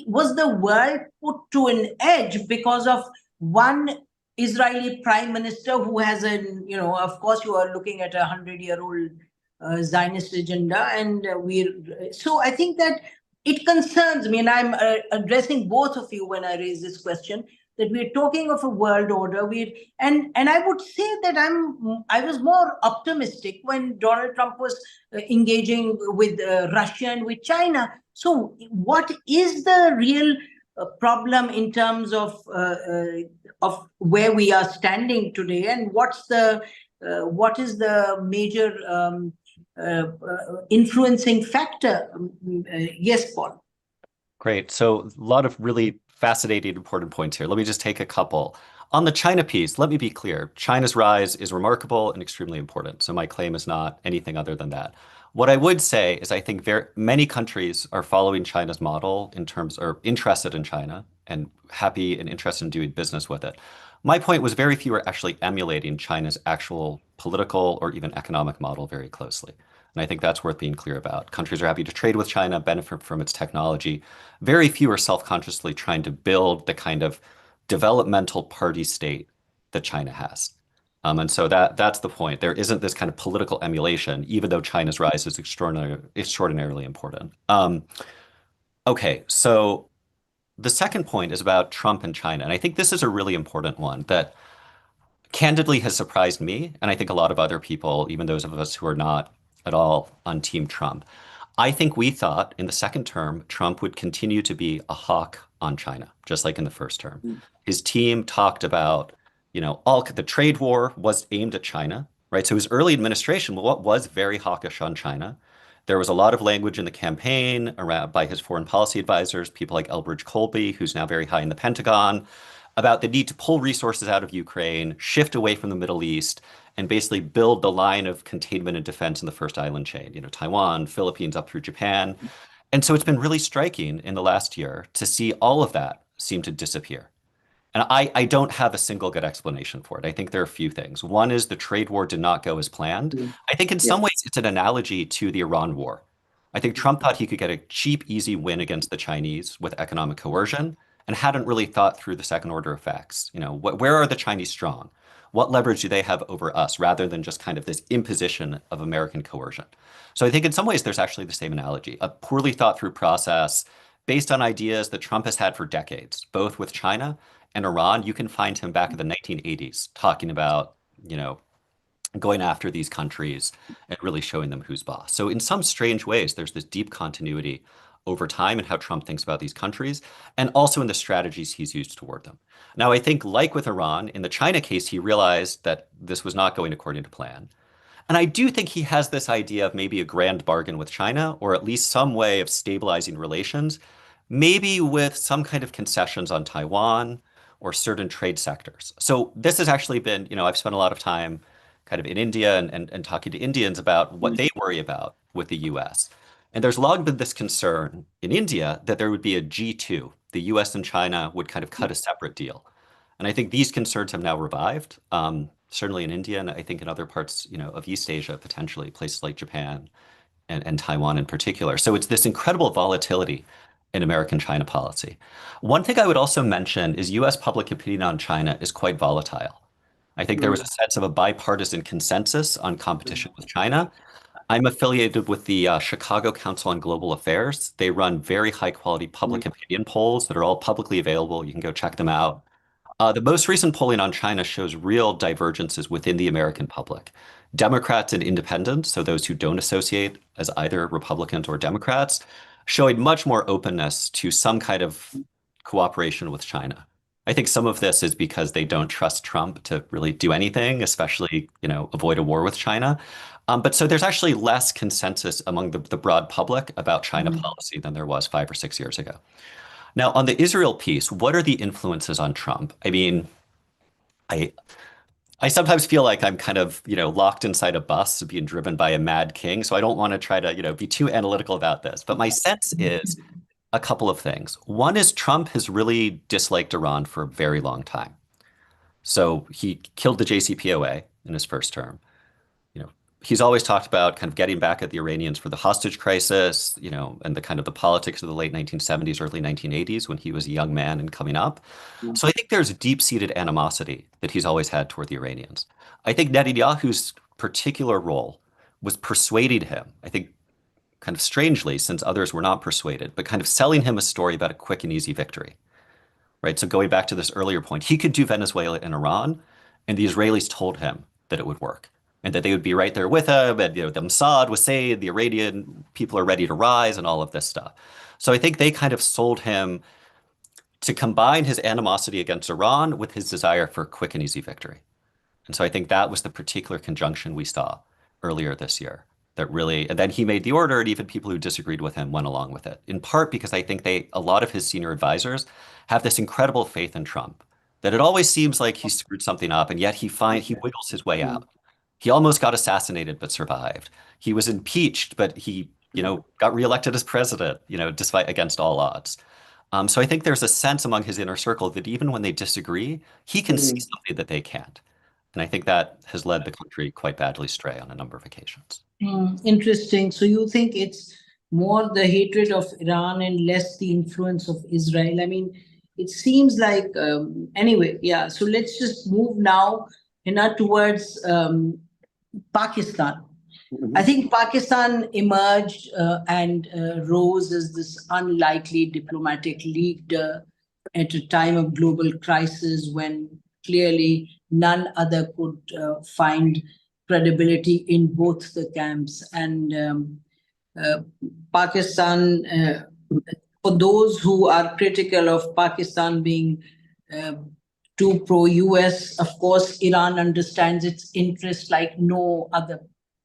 S2: was the world put to an edge because of one Israeli prime minister who has of course, you are looking at 100-year-old Zionist agenda, and so I think that it concerns me, and I'm addressing both of you when I raise this question, that we're talking of a world order. And I would say that I was more optimistic when Donald Trump was engaging with Russia and with China. So what is the real problem in terms of where we are standing today, and what is the major influencing factor? Yes, Paul.
S4: Great. So a lot of really fascinating, important points here. Let me just take a couple. On the China piece, let me be clear. China's rise is remarkable and extremely important. So my claim is not anything other than that. What I would say is I think many countries are following China's model in terms, or interested in China and happy and interested in doing business with it. My point was very few are actually emulating China's actual political or even economic model very closely. And I think that's worth being clear about. Countries are happy to trade with China, benefit from its technology. Very few are self-consciously trying to build the kind of developmental party state that China has. And so that's the point. There isn't this kind of political emulation, even though China's rise is extraordinarily important. Okay, so the second point is about Trump and China. And I think this is a really important one that candidly has surprised me, and I think a lot of other people, even those of us who are not at all on Team Trump. I think we thought in the second term, Trump would continue to be a hawk on China, just like in the first term. His team talked about, all the trade war was aimed at China, right? So his early administration, what was very hawkish on China. There was a lot of language in the campaign around by his foreign policy advisors, people like Elbridge Colby, who's now very high in the Pentagon, about the need to pull resources out of Ukraine, shift away from the Middle East, and basically build the line of containment and defense in the first island chain, Taiwan, Philippines, up through Japan. And so it's been really striking in the last year to see all of that seem to disappear. And I don't have a single good explanation for it. I think there are a few things. One is the trade war did not go as planned. I think in some ways it's an analogy to the Iran war. I think Trump thought he could get a cheap, easy win against the Chinese with economic coercion. and hadn't really thought through the second order effects. Where are the Chinese strong? What leverage do they have over us, rather than just kind of this imposition of American coercion? So I think in some ways there's actually the same analogy, a poorly thought through process based on ideas that Trump has had for decades, both with China and Iran. You can find him back in the 1980s talking about, going after these countries and really showing them who's boss. So in some strange ways, there's this deep continuity over time in how Trump thinks about these countries, and also in the strategies he's used toward them. Now, I think, like with Iran, in the China case, he realized that this was not going according to plan. And I do think he has this idea of maybe a grand bargain with China, or at least some way of stabilizing relations, maybe with some kind of concessions on Taiwan or certain trade sectors. So this has actually been, I've spent a lot of time kind of in India and talking to Indians about what they worry about with the US. And there's long been this concern in India that there would be a G2. The US and China would kind of cut a separate deal. And I think these concerns have now revived, certainly in India, and I think in other parts, of East Asia, potentially, places like Japan and Taiwan in particular. So it's this incredible volatility in American-China policy. One thing I would also mention is US public opinion on China is quite volatile. I think there was a sense of a bipartisan consensus on competition with China. I'm affiliated with the Chicago Council on Global Affairs. They run very high-quality public opinion polls that are all publicly available. You can go check them out. The most recent polling on China shows real divergences within the American public. Democrats and independents, so those who don't associate as either Republicans or Democrats, showing much more openness to some kind of cooperation with China. I think some of this is because they don't trust Trump to really do anything, especially, avoid a war with China. But so there's actually less consensus among the broad public about China policy than there was 5 or 6 years ago. Now, on the Israel piece, what are the influences on Trump? I mean, I sometimes feel like I'm kind of, locked inside a bus being driven by a mad king. So I don't want to try to, be too analytical about this. But my sense is a couple of things. One is Trump has really disliked Iran for a very long time. So he killed the JCPOA in his first term. He's always talked about kind of getting back at the Iranians for the hostage crisis, and the kind of the politics of the late 1970s, early 1980s when he was a young man and coming up. So I think there's a deep-seated animosity that he's always had toward the Iranians. I think Netanyahu's particular role was persuading him, I think kind of strangely, since others were not persuaded, but kind of selling him a story about a quick and easy victory, right? So going back to this earlier point, he could do Venezuela and Iran, and the Israelis told him that it would work, and that they would be right there with him, and the Mossad was saying the Iranian people are ready to rise, and all of this stuff. So I think they kind of sold him to combine his animosity against Iran with his desire for a quick and easy victory. And so I think that was the particular conjunction we saw earlier this year that really, and then he made the order, and even people who disagreed with him went along with it, in part because I think a lot of his senior advisors have this incredible faith in Trump, that it always seems like he screwed something up, and yet he wiggles his way out. He almost got assassinated, but survived. He was impeached, but he, got reelected as president, despite against all odds. So I think there's a sense among his inner circle that even when they disagree, he can see something that they can't. And I think that has led the country quite badly astray on a number of occasions.
S2: Interesting. So you think it's more the hatred of Iran and less the influence of Israel? I mean, it seems like, anyway, yeah. So let's just move now, Hina, towards Pakistan. I think Pakistan emerged and rose as this unlikely diplomatic leader at a time of global crisis when clearly none other could find credibility in both the camps. And Pakistan, for those who are critical of Pakistan being too pro-US, of course, Iran understands its interest like no other,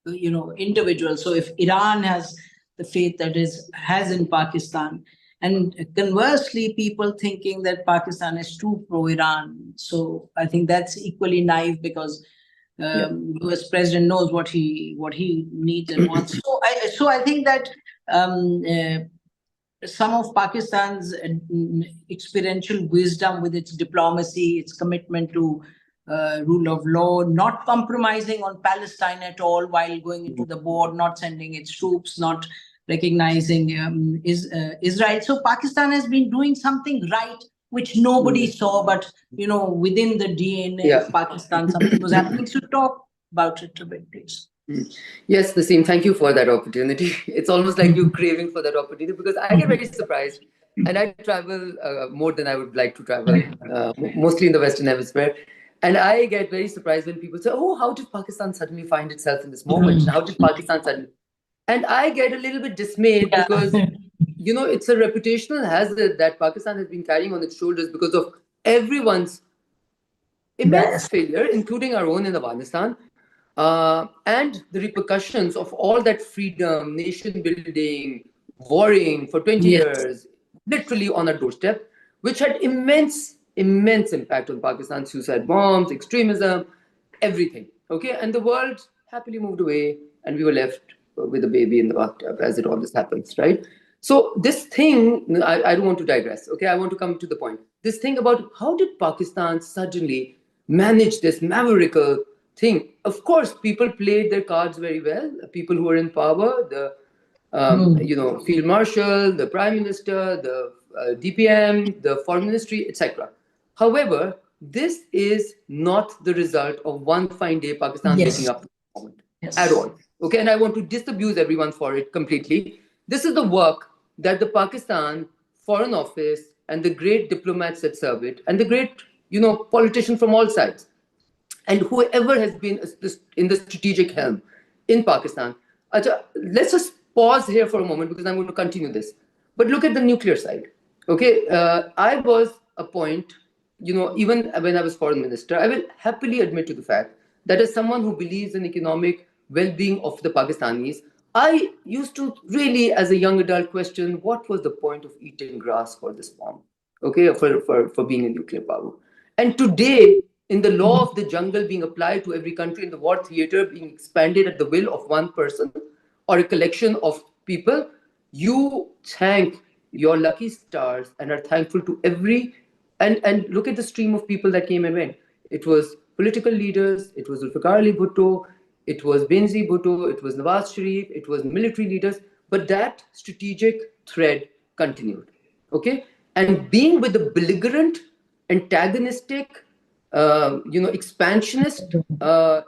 S2: individual. So if Iran has the faith that has in Pakistan, and conversely, people thinking that Pakistan is too pro-Iran. So I think that's equally naive because US president knows what he needs and wants. So I think that some of Pakistan's experiential wisdom with its diplomacy, its commitment to rule of law, not compromising on Palestine at all while going into the war, not sending its troops, not recognizing Israel. So Pakistan has been doing something right which nobody saw, but within the DNA of Pakistan, something was happening. So talk about it a bit, please.
S3: Yes, Nasim, thank you for that opportunity. It's almost like you're craving for that opportunity, because I get very surprised, and I travel more than I would like to travel, mostly in the Western Hemisphere. And I get very surprised when people say, oh, how did Pakistan suddenly find itself in this moment? How did Pakistan suddenly? And I get a little bit dismayed because, it's a reputational hazard that Pakistan has been carrying on its shoulders because of everyone's immense failure, including our own in Afghanistan, and the repercussions of all that freedom, nation building, warring for 20 years, literally on our doorstep, which had immense impact on Pakistan: suicide bombs, extremism, everything. Okay, and the world happily moved away, and we were left with a baby in the bathtub, as it always happens, right? So this thing, I don't want to digress. Okay, I want to come to the point. This thing about how did Pakistan suddenly manage this maverickal thing? Of course, people played their cards very well. People who were in power, the field marshal, the prime minister, the DPM, the foreign ministry, etc. However, this is not the result of one fine day Pakistan waking up at all. Okay, and I want to disabuse everyone for it completely. This is the work that the Pakistan Foreign Office and the great diplomats that serve it, and the great, politicians from all sides, and whoever has been in the strategic helm in Pakistan. Let's just pause here for a moment, because I'm going to continue this. But look at the nuclear side. Okay, I was a point, even when I was foreign minister, I will happily admit to the fact that as someone who believes in economic well-being of the Pakistanis, I used to really, as a young adult, question what was the point of eating grass for this bomb, okay, for being a nuclear power. And today, in the law of the jungle being applied to every country, in the war theater being expanded at the will of one person or a collection of people, you thank your lucky stars and are thankful to every, and look at the stream of people that came and went. It was political leaders, it was Zulfikar Ali Bhutto, it was Benazir Bhutto, it was Nawaz Sharif, it was military leaders, but that strategic thread continued. Okay, and being with the belligerent, antagonistic, expansionist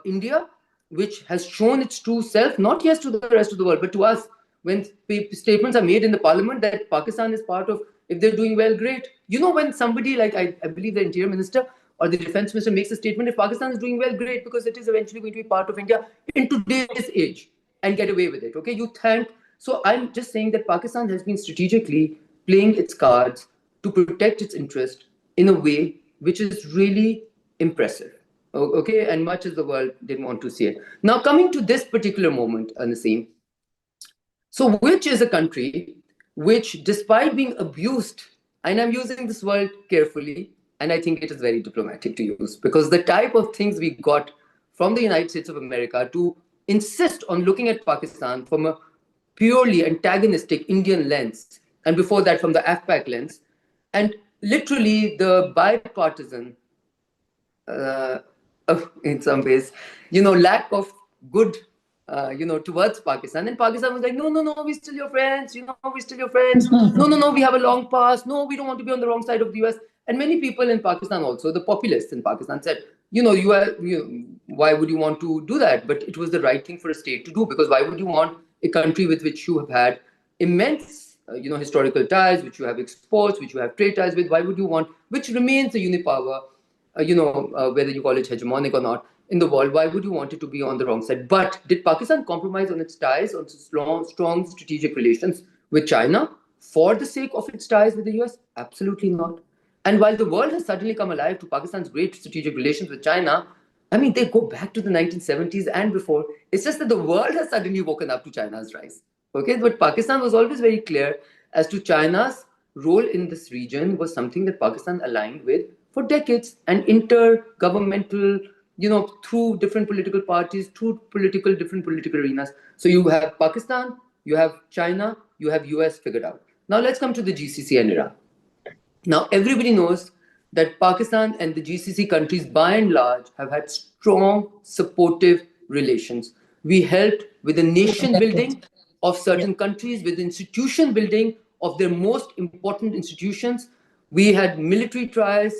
S3: India, which has shown its true self, not just to the rest of the world, but to us, when statements are made in the parliament that Pakistan is part of, if they're doing well, great. When somebody like, I believe the interior minister or the defense minister makes a statement, if Pakistan is doing well, great, because it is eventually going to be part of India in today's age, and get away with it. Okay, you thank. So I'm just saying that Pakistan has been strategically playing its cards to protect its interest in a way which is really impressive. Okay, and much as the world didn't want to see it. Now, coming to this particular moment, Nasim. So, which is a country which, despite being abused, and I'm using this word carefully, and I think it is very diplomatic to use, because the type of things we got from the United States of America to insist on looking at Pakistan from a purely antagonistic Indian lens, and before that from the AFPAC lens, and literally the bipartisan, in some ways, lack of good, towards Pakistan. And Pakistan was like, no, we're still your friends, we're still your friends. No, we have a long past. No, we don't want to be on the wrong side of the US. And many people in Pakistan also, the populists in Pakistan said, why would you want to do that? But it was the right thing for a state to do, because why would you want a country with which you have had immense, historical ties, which you have exports, which you have trade ties with, why would you want, which remains a unipower, whether you call it hegemonic or not, in the world, why would you want it to be on the wrong side? But did Pakistan compromise on its ties, on strong strategic relations with China for the sake of its ties with the US? Absolutely not. And while the world has suddenly come alive to Pakistan's great strategic relations with China, I mean, they go back to the 1970s and before. It's just that the world has suddenly woken up to China's rise. Okay, but Pakistan was always very clear as to China's role in this region was something that Pakistan aligned with for decades, and intergovernmental, through different political parties, through different political arenas. So you have Pakistan, you have China, you have US figured out. Now let's come to the GCC and Iran. Now everybody knows that Pakistan and the GCC countries, by and large, have had strong, supportive relations. We helped with the nation building of certain countries, with institution building of their most important institutions. We had military trials.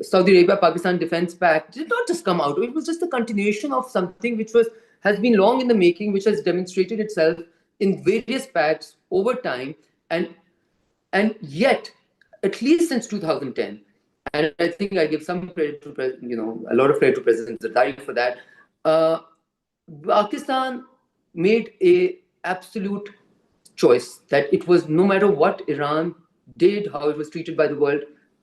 S3: Saudi Arabia-Pakistan Defense Pact did not just come out. It was just a continuation of something which has been long in the making, which has demonstrated itself in various pacts over time, and yet, at least since 2010, and I think I give some credit to a lot of credit to President Zardari for that. Pakistan made a absolute choice that it was, no matter what Iran did, how it was treated by the world,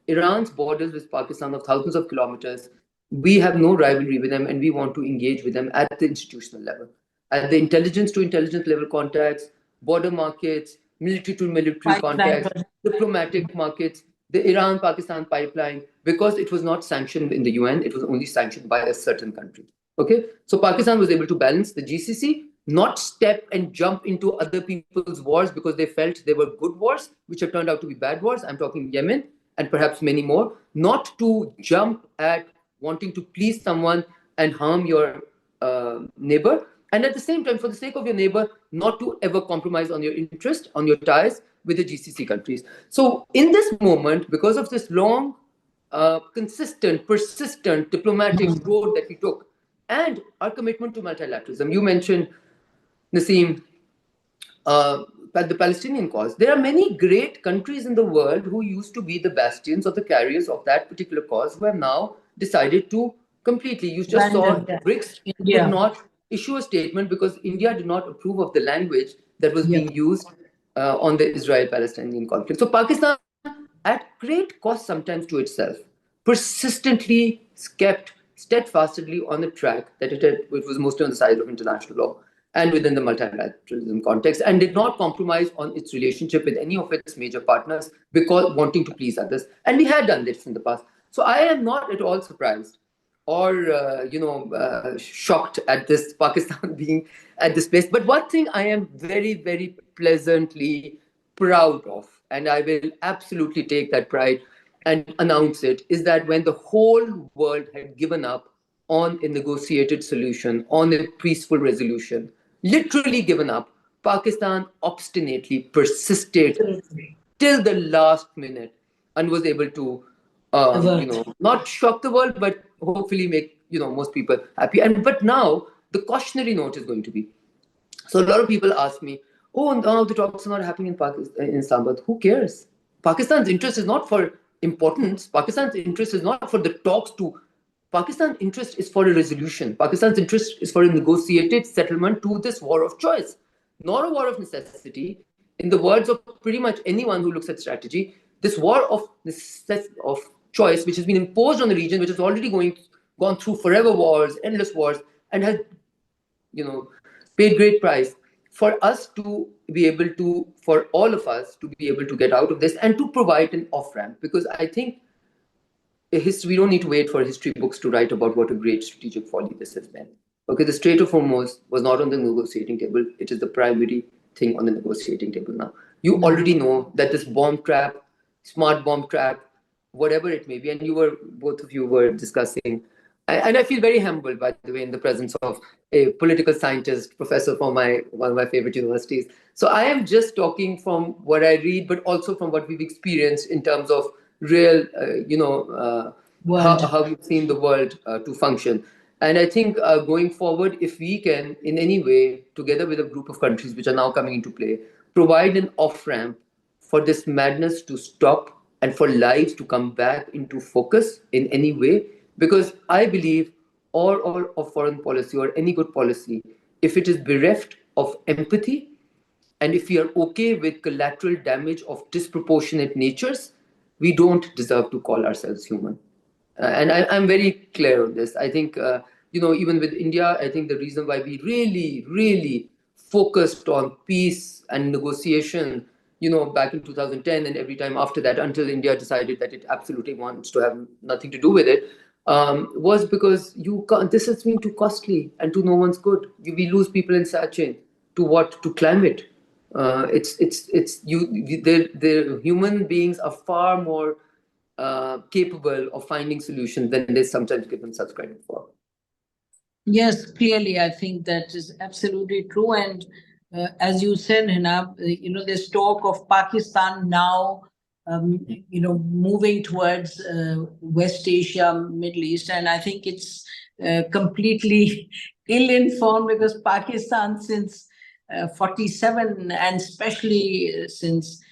S3: Iran's borders with Pakistan of thousands of kilometers, we have no rivalry with them, and we want to engage with them at the institutional level, at the intelligence to intelligence level contacts, border markets, military to military contacts, diplomatic markets, the Iran-Pakistan pipeline, because it was not sanctioned in the UN, it was only sanctioned by a certain country. Okay, so Pakistan was able to balance the GCC, not step and jump into other people's wars because they felt they were good wars, which have turned out to be bad wars. I'm talking Yemen and perhaps many more. Not to jump at wanting to please someone and harm your neighbor. And at the same time, for the sake of your neighbor, not to ever compromise on your interest, on your ties with the GCC countries. So in this moment, because of this long, consistent, persistent diplomatic road that we took, and our commitment to multilateralism. You mentioned, Nasim, the Palestinian cause. There are many great countries in the world who used to be the bastions or the carriers of that particular cause who have now decided to completely. You just saw BRICS could not issue a statement because India did not approve of the language that was being used on the Israel-Palestinian conflict. So Pakistan, at great cost sometimes to itself, persistently kept steadfastly on the track that it was mostly on the side of international law and within the multilateralism context, and did not compromise on its relationship with any of its major partners because wanting to please others. And we had done this in the past. So I am not at all surprised or shocked at this Pakistan being at this place. But one thing I am very, very pleasantly proud of, and I will absolutely take that pride and announce it, is that when the whole world had given up on a negotiated solution, on a peaceful resolution, literally given up, Pakistan obstinately persisted till the last minute and was able to, not shock the world, but hopefully make most people happy. But now the cautionary note is going to be. So a lot of people ask me, "Oh, now the talks are not happening in Pakistan, in Islamabad." Who cares? Pakistan's interest is not for importance. Pakistan's interest is not for the talks to. Pakistan's interest is for a resolution. Pakistan's interest is for a negotiated settlement to this war of choice, not a war of necessity. In the words of pretty much anyone who looks at strategy, this war of choice, which has been imposed on the region, which has already gone through forever wars, endless wars, and has, paid great price, for us to be able to, for all of us to be able to get out of this and to provide an off-ramp. Because I think we don't need to wait for history books to write about what a great strategic folly this has been. Okay, the Strait of Hormuz was not on the negotiating table. It is the primary thing on the negotiating table now. You already know that this bomb trap, smart bomb trap, whatever it may be, and both of you were discussing, and I feel very humbled, by the way, in the presence of a political scientist, professor from one of my favorite universities. So I am just talking from what I read, but also from what we've experienced in terms of real, how we've seen the world to function. And I think going forward, if we can, in any way, together with a group of countries which are now coming into play, provide an off-ramp for this madness to stop and for lives to come back into focus in any way, because I believe all of foreign policy or any good policy, if it is bereft of empathy, and if we are okay with collateral damage of disproportionate natures, we don't deserve to call ourselves human. And I'm very clear on this. I think, even with India, I think the reason why we really, really focused on peace and negotiation, back in 2010 and every time after that, until India decided that it absolutely wants to have nothing to do with it, was because this has been too costly and to no one's good. We lose people in Sachin to what? To climate. The human beings are far more capable of finding solutions than they sometimes give themselves credit for.
S2: Yes, clearly, I think that is absolutely true. And as you said, Hina, there's talk of Pakistan now, moving towards West Asia, Middle East, and I think it's completely ill-informed, because Pakistan since 47, and especially since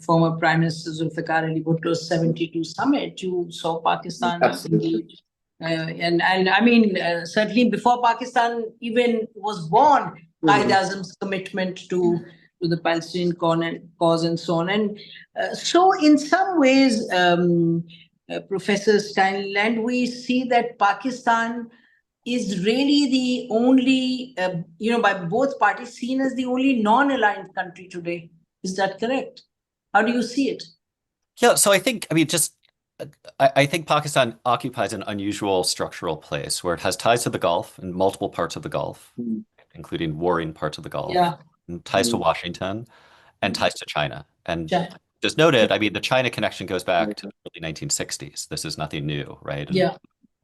S2: former Prime Minister Zulfikar Ali Bhutto's 72 summit, you saw Pakistan engage. And I mean, certainly before Pakistan even was born, Qaid Azam's commitment to the Palestinian cause and so on. And so in some ways, Professor Staniland, we see that Pakistan is really the only, by both parties, seen as the only non-aligned country today. Is that correct? How do you see it?
S4: Yeah, so I think Pakistan occupies an unusual structural place where it has ties to the Gulf and multiple parts of the Gulf, including warring parts of the Gulf, and ties to Washington, and ties to China. And just noted, the China connection goes back to the early 1960s. This is nothing new, right? And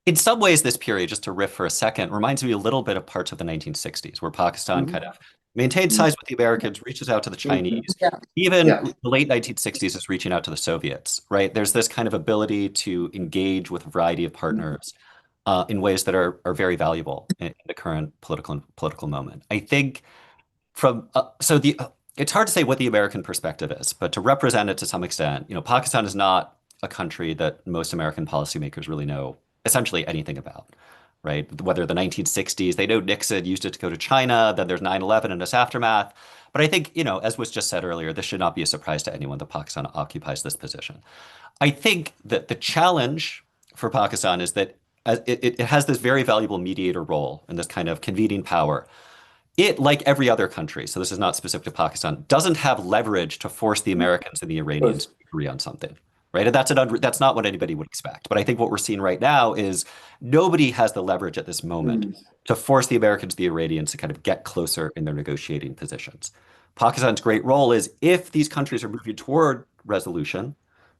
S4: in some ways, this period, just to riff for a second, reminds me a little bit of parts of the 1960s, where Pakistan kind of maintained ties with the Americans, reaches out to the Chinese. Even the late 1960s is reaching out to the Soviets, right? There's this kind of ability to engage with a variety of partners in ways that are very valuable in the current political moment. I think it's hard to say what the American perspective is, but to represent it to some extent, Pakistan is not a country that most American policymakers really know essentially anything about, right? Whether the 1960s, they know Nixon used it to go to China, then there's 9/11 and its aftermath. But I think, as was just said earlier, this should not be a surprise to anyone that Pakistan occupies this position. I think that the challenge for Pakistan is that it has this very valuable mediator role and this kind of convening power. It, like every other country, so this is not specific to Pakistan, doesn't have leverage to force the Americans and the Iranians to agree on something, right? And that's not what anybody would expect. But I think what we're seeing right now is nobody has the leverage at this moment to force the Americans and the Iranians to kind of get closer in their negotiating positions. Pakistan's great role is, if these countries are moving toward resolution,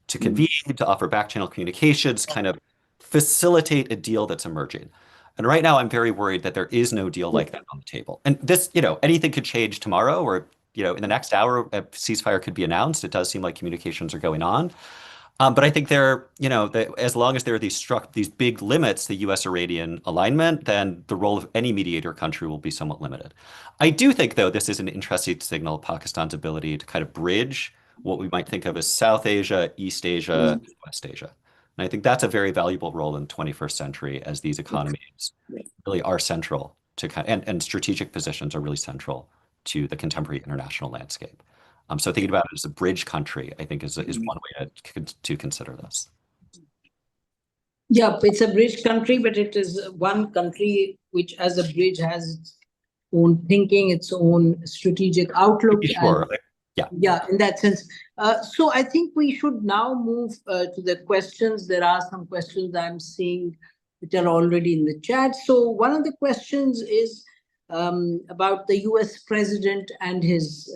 S4: to convene, to offer back-channel communications, kind of facilitate a deal that's emerging. And right now, I'm very worried that there is no deal like that on the table. And this, anything could change tomorrow, or, in the next hour, a ceasefire could be announced. It does seem like communications are going on. But I think as long as there are these big limits, the U.S.-Iranian alignment, then the role of any mediator country will be somewhat limited. I do think, though, this is an interesting signal of Pakistan's ability to kind of bridge what we might think of as South Asia, East Asia, West Asia. And I think that's a very valuable role in the 21st century, as these economies really are central to and strategic positions are really central to the contemporary international landscape. So thinking about it as a bridge country, I think is one way to consider this.
S2: Yeah, it's a bridge country, but it is one country which, as a bridge, has its own thinking, its own strategic outlook.
S4: Sure.
S2: Yeah, in that sense. So I think we should now move to the questions. There are some questions I'm seeing which are already in the chat. So one of the questions is about the US president and his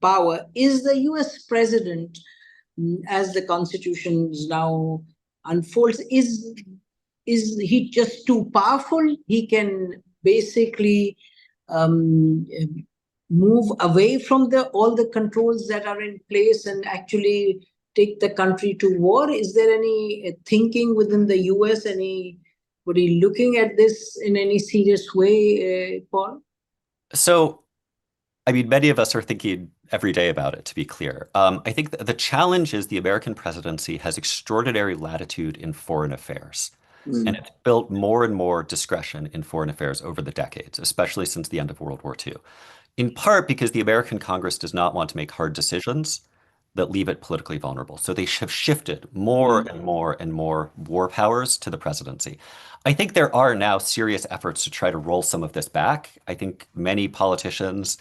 S2: power. Is the US president, as the Constitution now unfolds, is he just too powerful? He can basically move away from all the controls that are in place and actually take the country to war? Is there any thinking within the US? Anybody looking at this in any serious way, Paul?
S4: So, many of us are thinking every day about it, to be clear. I think the challenge is the American presidency has extraordinary latitude in foreign affairs. And it's built more and more discretion in foreign affairs over the decades, especially since the end of World War II. In part because the American Congress does not want to make hard decisions that leave it politically vulnerable. So they have shifted more and more and more war powers to the presidency. I think there are now serious efforts to try to roll some of this back. I think many politicians,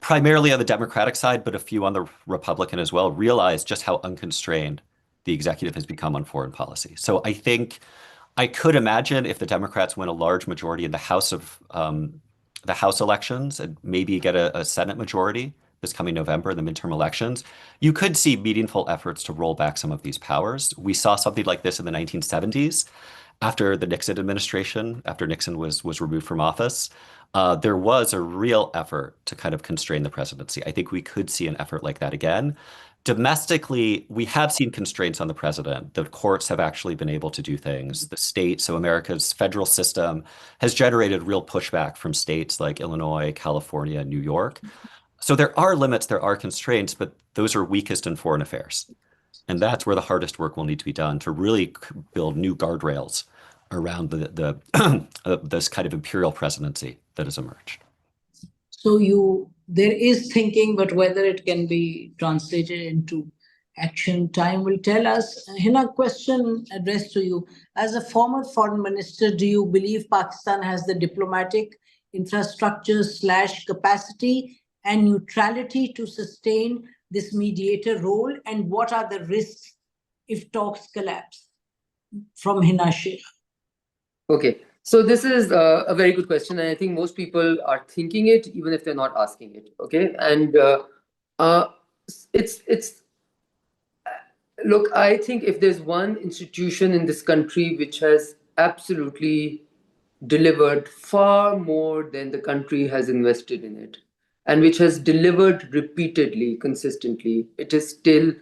S4: primarily on the Democratic side, but a few on the Republican as well, realize just how unconstrained the executive has become on foreign policy. So I think I could imagine, if the Democrats win a large majority in the House elections and maybe get a Senate majority this coming November in the midterm elections, you could see meaningful efforts to roll back some of these powers. We saw something like this in the 1970s after the Nixon administration, after Nixon was removed from office. there was a real effort to kind of constrain the presidency. I think we could see an effort like that again. Domestically, we have seen constraints on the president. The courts have actually been able to do things. The state, so America's federal system, has generated real pushback from states like Illinois, California, New York. So there are limits, there are constraints, but those are weakest in foreign affairs. And that's where the hardest work will need to be done to really build new guardrails around this kind of imperial presidency that has emerged.
S2: So there is thinking, but whether it can be translated into action, time will tell us. Hina, question addressed to you. As a former foreign minister, do you believe Pakistan has the diplomatic infrastructure / capacity and neutrality to sustain this mediator role? And what are the risks if talks collapse? From Hina Sheikh. Okay.
S3: So this is a very good question, and I think most people are thinking it, even if they're not asking it. Okay, and look, I think if there's one institution in this country which has absolutely delivered far more than the country has invested in it, and which has delivered repeatedly, consistently, it is still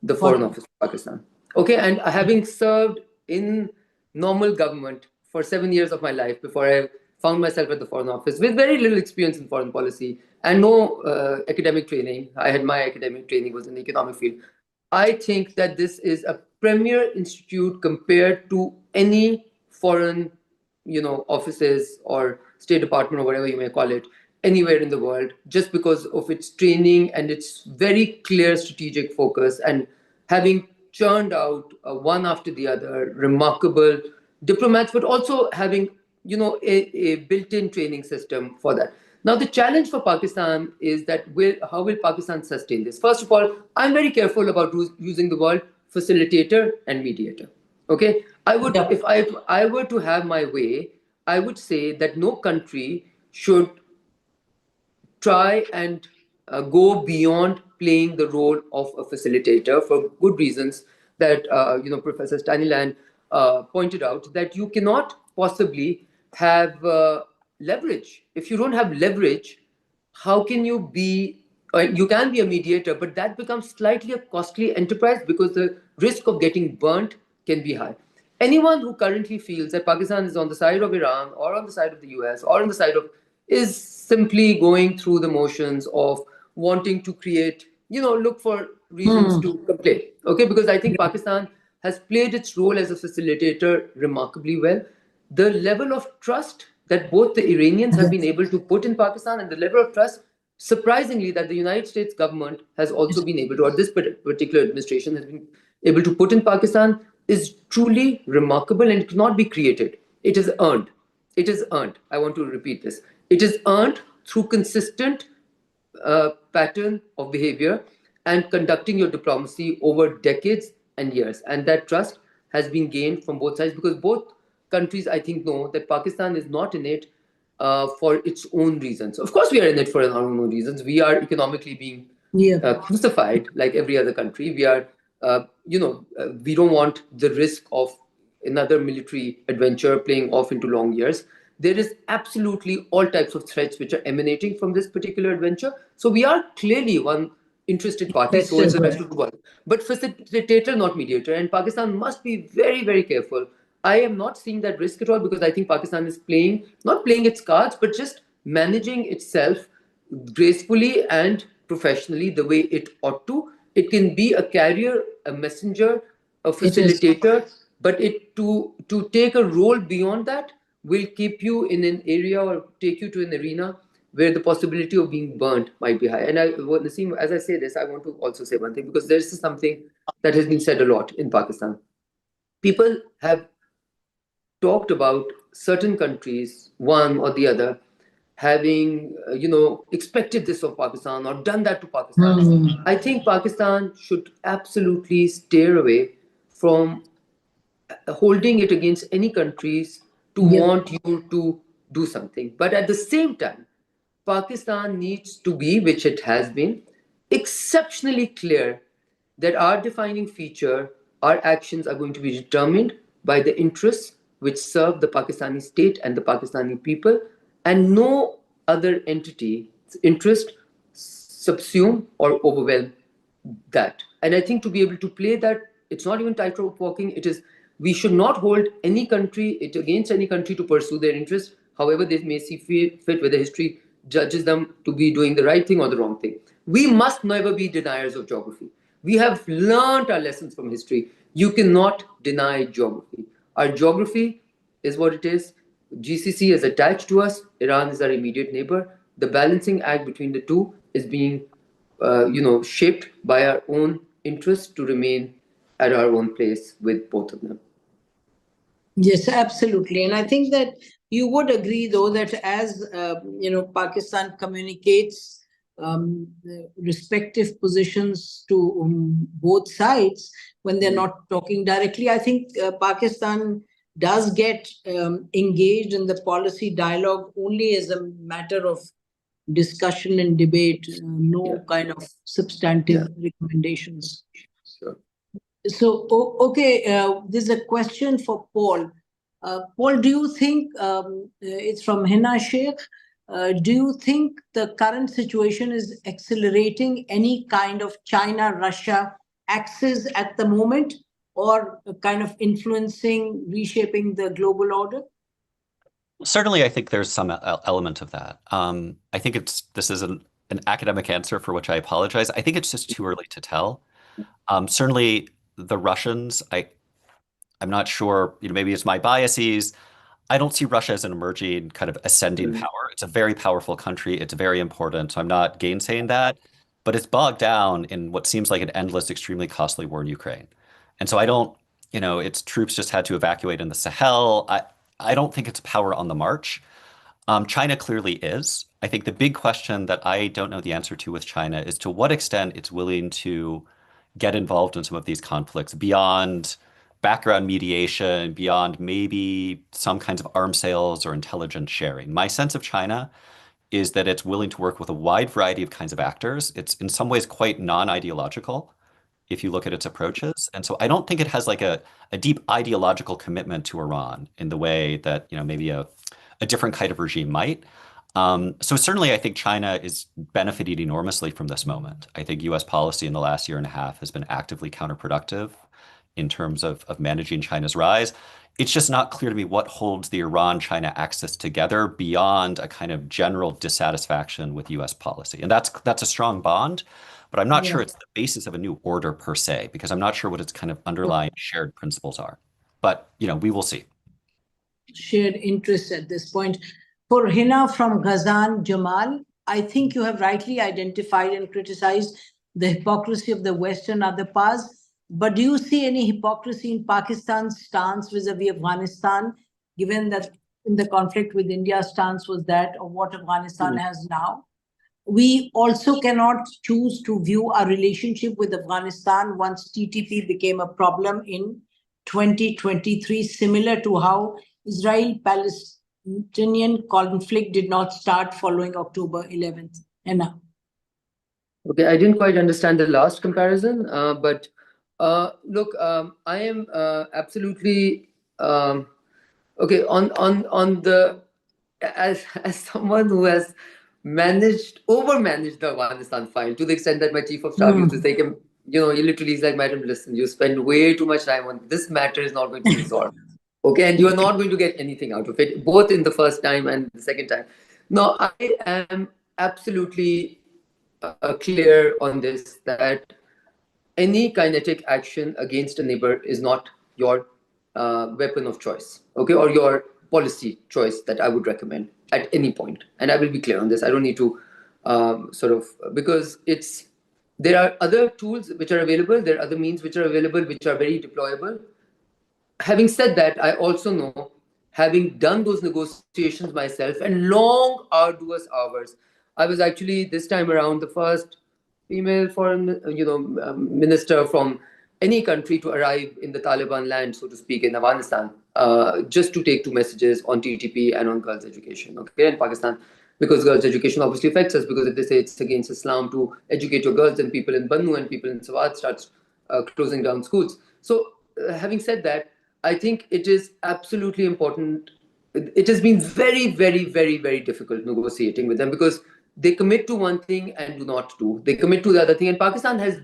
S3: the Foreign Office of Pakistan. Okay, and having served in normal government for 7 years of my life before I found myself at the Foreign Office with very little experience in foreign policy and no academic training. I had my academic training was in the economic field. I think that this is a premier institute compared to any foreign, offices or State Department or whatever you may call it, anywhere in the world, just because of its training and its very clear strategic focus and having churned out one after the other remarkable diplomats, but also having a built-in training system for that. Now the challenge for Pakistan is that how will Pakistan sustain this? First of all, I'm very careful about using the word facilitator and mediator. Okay, if I were to have my way, I would say that no country should try and go beyond playing the role of a facilitator for good reasons that Professor Staniland pointed out, that you cannot possibly have leverage. If you don't have leverage, how can you be? You can be a mediator, but that becomes slightly a costly enterprise because the risk of getting burnt can be high. Anyone who currently feels that Pakistan is on the side of Iran or on the side of the US or on the side of is simply going through the motions of wanting to create, look for reasons to complain. Okay, because I think Pakistan has played its role as a facilitator remarkably well. The level of trust that both the Iranians have been able to put in Pakistan and the level of trust, surprisingly, that the United States government has also been able to, or this particular administration has been able to put in Pakistan, is truly remarkable and cannot be created. It is earned. It is earned. I want to repeat this. It is earned through consistent pattern of behavior and conducting your diplomacy over decades and years. And that trust has been gained from both sides, because both countries, I think, know that Pakistan is not in it for its own reasons. Of course, we are in it for our own reasons. We are economically being crucified like every other country. We are, we don't want the risk of another military adventure playing off into long years. There is absolutely all types of threats which are emanating from this particular adventure. So we are clearly one interested party, so is the rest of the world. But facilitator, not mediator. And Pakistan must be very, very careful. I am not seeing that risk at all, because I think Pakistan is not playing its cards, but just managing itself gracefully and professionally the way it ought to. It can be a carrier, a messenger, a facilitator, but to take a role beyond that will keep you in an area or take you to an arena where the possibility of being burnt might be high. And Nasim, as I say this, I want to also say one thing, because this is something that has been said a lot in Pakistan. People have talked about certain countries, one or the other, having, expected this of Pakistan or done that to Pakistan. I think Pakistan should absolutely steer away from holding it against any countries to want you to do something. But at the same time, Pakistan needs to be, which it has been, exceptionally clear that our defining feature, our actions are going to be determined by the interests which serve the Pakistani state and the Pakistani people, and no other entity's interest subsume or overwhelm that. And I think to be able to play that, it's not even tightrope walking. It is, we should not hold any country, it against any country to pursue their interests, however they may see fit, whether history judges them to be doing the right thing or the wrong thing. We must never be deniers of geography. We have learned our lessons from history. You cannot deny geography. Our geography is what it is. GCC is attached to us. Iran is our immediate neighbor. The balancing act between the two is being shaped by our own interest to remain at our own place with both of them.
S2: Yes, absolutely. And I think that you would agree, though, that as, Pakistan communicates respective positions to both sides, when they're not talking directly, I think Pakistan does get engaged in the policy dialogue only as a matter of discussion and debate, kind of substantive recommendations.
S3: Sure.
S2: So, okay, there's a question for Paul. Paul, do you think, it's from Hina Sheikh, do you think the current situation is accelerating any kind of China-Russia axis at the moment, or kind of influencing, reshaping the global order?
S4: Certainly, I think there's some element of that. I think this is an academic answer for which I apologize. I think it's just too early to tell. Certainly, the Russians, I'm not sure, maybe it's my biases. I don't see Russia as an emerging kind of ascending power. It's a very powerful country. It's very important. So I'm not gainsaying that. But it's bogged down in what seems like an endless, extremely costly war in Ukraine. And so I don't, its troops just had to evacuate in the Sahel. I don't think it's power on the march. China clearly is. I think the big question that I don't know the answer to with China is to what extent it's willing to get involved in some of these conflicts beyond background mediation, beyond maybe some kinds of arms sales or intelligence sharing. My sense of China is that it's willing to work with a wide variety of kinds of actors. It's in some ways quite non-ideological if you look at its approaches. And so I don't think it has like a deep ideological commitment to Iran in the way that, maybe a different kind of regime might. So certainly I think China is benefiting enormously from this moment. I think US policy in the last year and a half has been actively counterproductive in terms of managing China's rise. It's just not clear to me what holds the Iran-China axis together beyond a kind of general dissatisfaction with US policy. And that's a strong bond, but I'm not sure it's the basis of a new order per se, because I'm not sure what its kind of underlying shared principles are. But, we will see.
S2: Shared interests at this point. For Hina from Ghazan Jamal, I think you have rightly identified and criticized the hypocrisy of the West and other powers. But do you see any hypocrisy in Pakistan's stance vis-a-vis Afghanistan, given that in the conflict with India, stance was that of what Afghanistan has now? We also cannot choose to view our relationship with Afghanistan once TTP became a problem in 2023, similar to how Israel-Palestinian conflict did not start following October 11th. Hina.
S3: Okay, I didn't quite understand the last comparison, but look, I am absolutely okay on the as someone who has overmanaged the Afghanistan file to the extent that my chief of staff used to say, he literally is like, "Madam, listen, you spend way too much time on this matter is not going to be resolved, okay, and you are not going to get anything out of it, both in the first time and the second time." No, I am absolutely clear on this, that any kinetic action against a neighbor is not your weapon of choice, okay, or your policy choice that I would recommend at any point. And I will be clear on this. I don't need to because there are other tools which are available, there are other means which are available, which are very deployable. Having said that, I also know, having done those negotiations myself and long, arduous hours, I was actually this time around the first female foreign minister from any country to arrive in the Taliban land, so to speak, in Afghanistan, just to take two messages on TTP and on girls' education, okay, in Pakistan, because girls' education obviously affects us, because if they say it's against Islam to educate your girls, then people in Bannu and people in Swat starts closing down schools. So having said that, I think it is absolutely important it has been very, very, very, very difficult negotiating with them because they commit to one thing and do not do. They commit to the other thing. And Pakistan has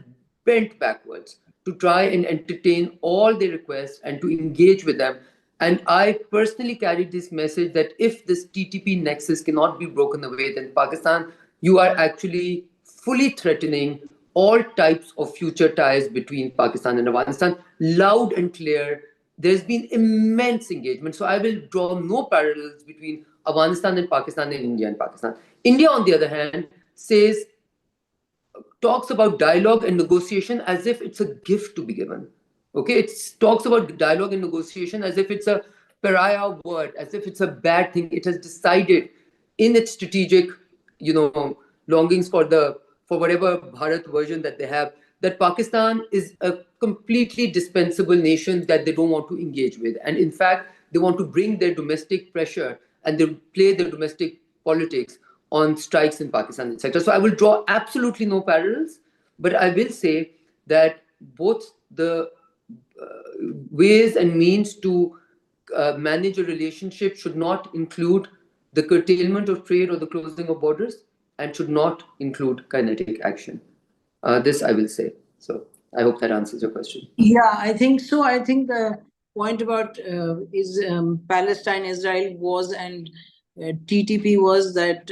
S3: bent backwards to try and entertain all their requests and to engage with them. And I personally carried this message that if this TTP nexus cannot be broken away, then Pakistan, you are actually fully threatening all types of future ties between Pakistan and Afghanistan, loud and clear. There's been immense engagement. So I will draw no parallels between Afghanistan and Pakistan and India and Pakistan. India, on the other hand, talks about dialogue and negotiation as if it's a gift to be given. Okay, it talks about dialogue and negotiation as if it's a pariah word, as if it's a bad thing. It has decided in its strategic, longings for whatever Bharat version that they have, that Pakistan is a completely dispensable nation that they don't want to engage with. And in fact, they want to bring their domestic pressure and they play their domestic politics on strikes in Pakistan, etc. So I will draw absolutely no parallels, but I will say that both the ways and means to manage a relationship should not include the curtailment of trade or the closing of borders and should not include kinetic action. This I will say. So I hope that answers your question.
S2: Yeah, I think so. I think the point about Palestine-Israel was and TTP was that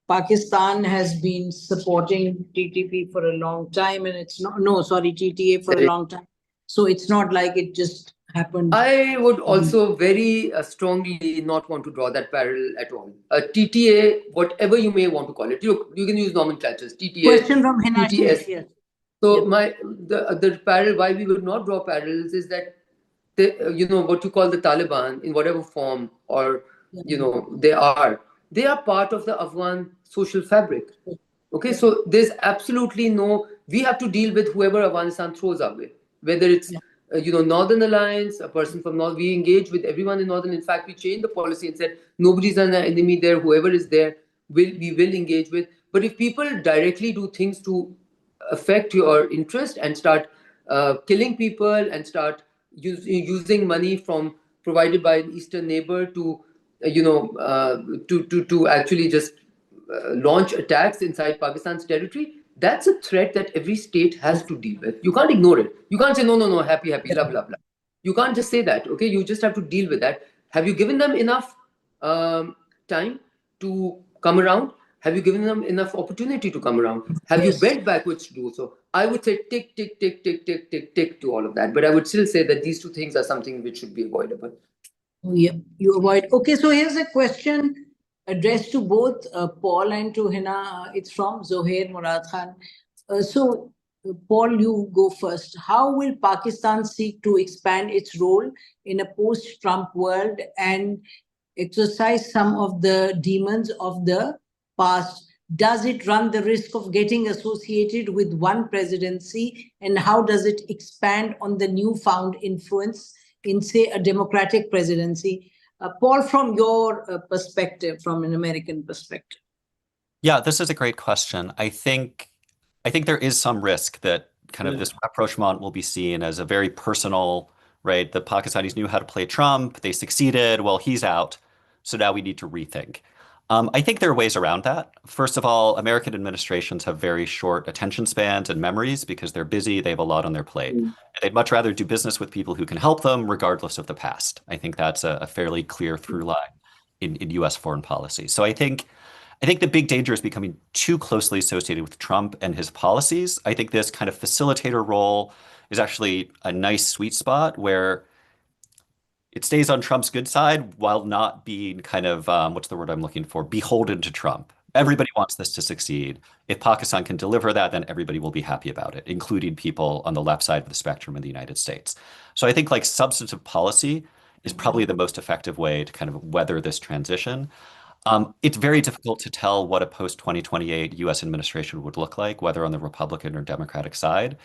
S2: Pakistan has been supporting TTP for a long time, and it's not, TTA for a long time. So it's not like it just happened.
S3: I would also very strongly not want to draw that parallel at all. TTA, whatever you may want to call it, you can use nomenclatures. TTA,
S2: question from Hina.
S3: TTS.
S2: Yes.
S3: So the parallel, why we would not draw parallels is that what you call the Taliban in whatever form or they are part of the Afghan social fabric. Okay, so there's absolutely we have to deal with whoever Afghanistan throws our way, whether it's Northern Alliance, a person from North. We engage with everyone in Northern. In fact, we changed the policy and said nobody's an enemy there. Whoever is there, we will engage with. But if people directly do things to affect your interest and start killing people and start using money provided by an eastern neighbor to to actually just launch attacks inside Pakistan's territory, that's a threat that every state has to deal with. You can't ignore it. You can't say no, happy, blah blah blah. You can't just say that. Okay, you just have to deal with that. Have you given them enough time to come around? Have you given them enough opportunity to come around? Have you bent backwards to do so? I would say tick to all of that. But I would still say that these two things are something which should be avoidable.
S2: Yeah, you avoid. Okay, so here's a question addressed to both Paul and to Hina. It's from Zohair Murad Khan. So, Paul, you go first. How will Pakistan seek to expand its role in a post-Trump world and exercise some of the demons of the past? Does it run the risk of getting associated with one presidency? And how does it expand on the newfound influence in, say, a democratic presidency? Paul, from your perspective, from an American perspective.
S4: Yeah, this is a great question. I think there is some risk that kind of this rapprochement will be seen as a very personal, right? The Pakistanis knew how to play Trump. They succeeded. Well, he's out. So now we need to rethink. I think there are ways around that. First of all, American administrations have very short attention spans and memories because they're busy. They have a lot on their plate. They'd much rather do business with people who can help them regardless of the past. I think that's a fairly clear through line in U.S. foreign policy. So I think the big danger is becoming too closely associated with Trump and his policies. I think this kind of facilitator role is actually a nice sweet spot where it stays on Trump's good side while not being kind of, what's the word I'm looking for, beholden to Trump. Everybody wants this to succeed. If Pakistan can deliver that, then everybody will be happy about it, including people on the left side of the spectrum in the United States. So I think like substantive policy is probably the most effective way to kind of weather this transition. It's very difficult to tell what a post-2028 U.S. administration would look like, whether on the Republican or Democratic side.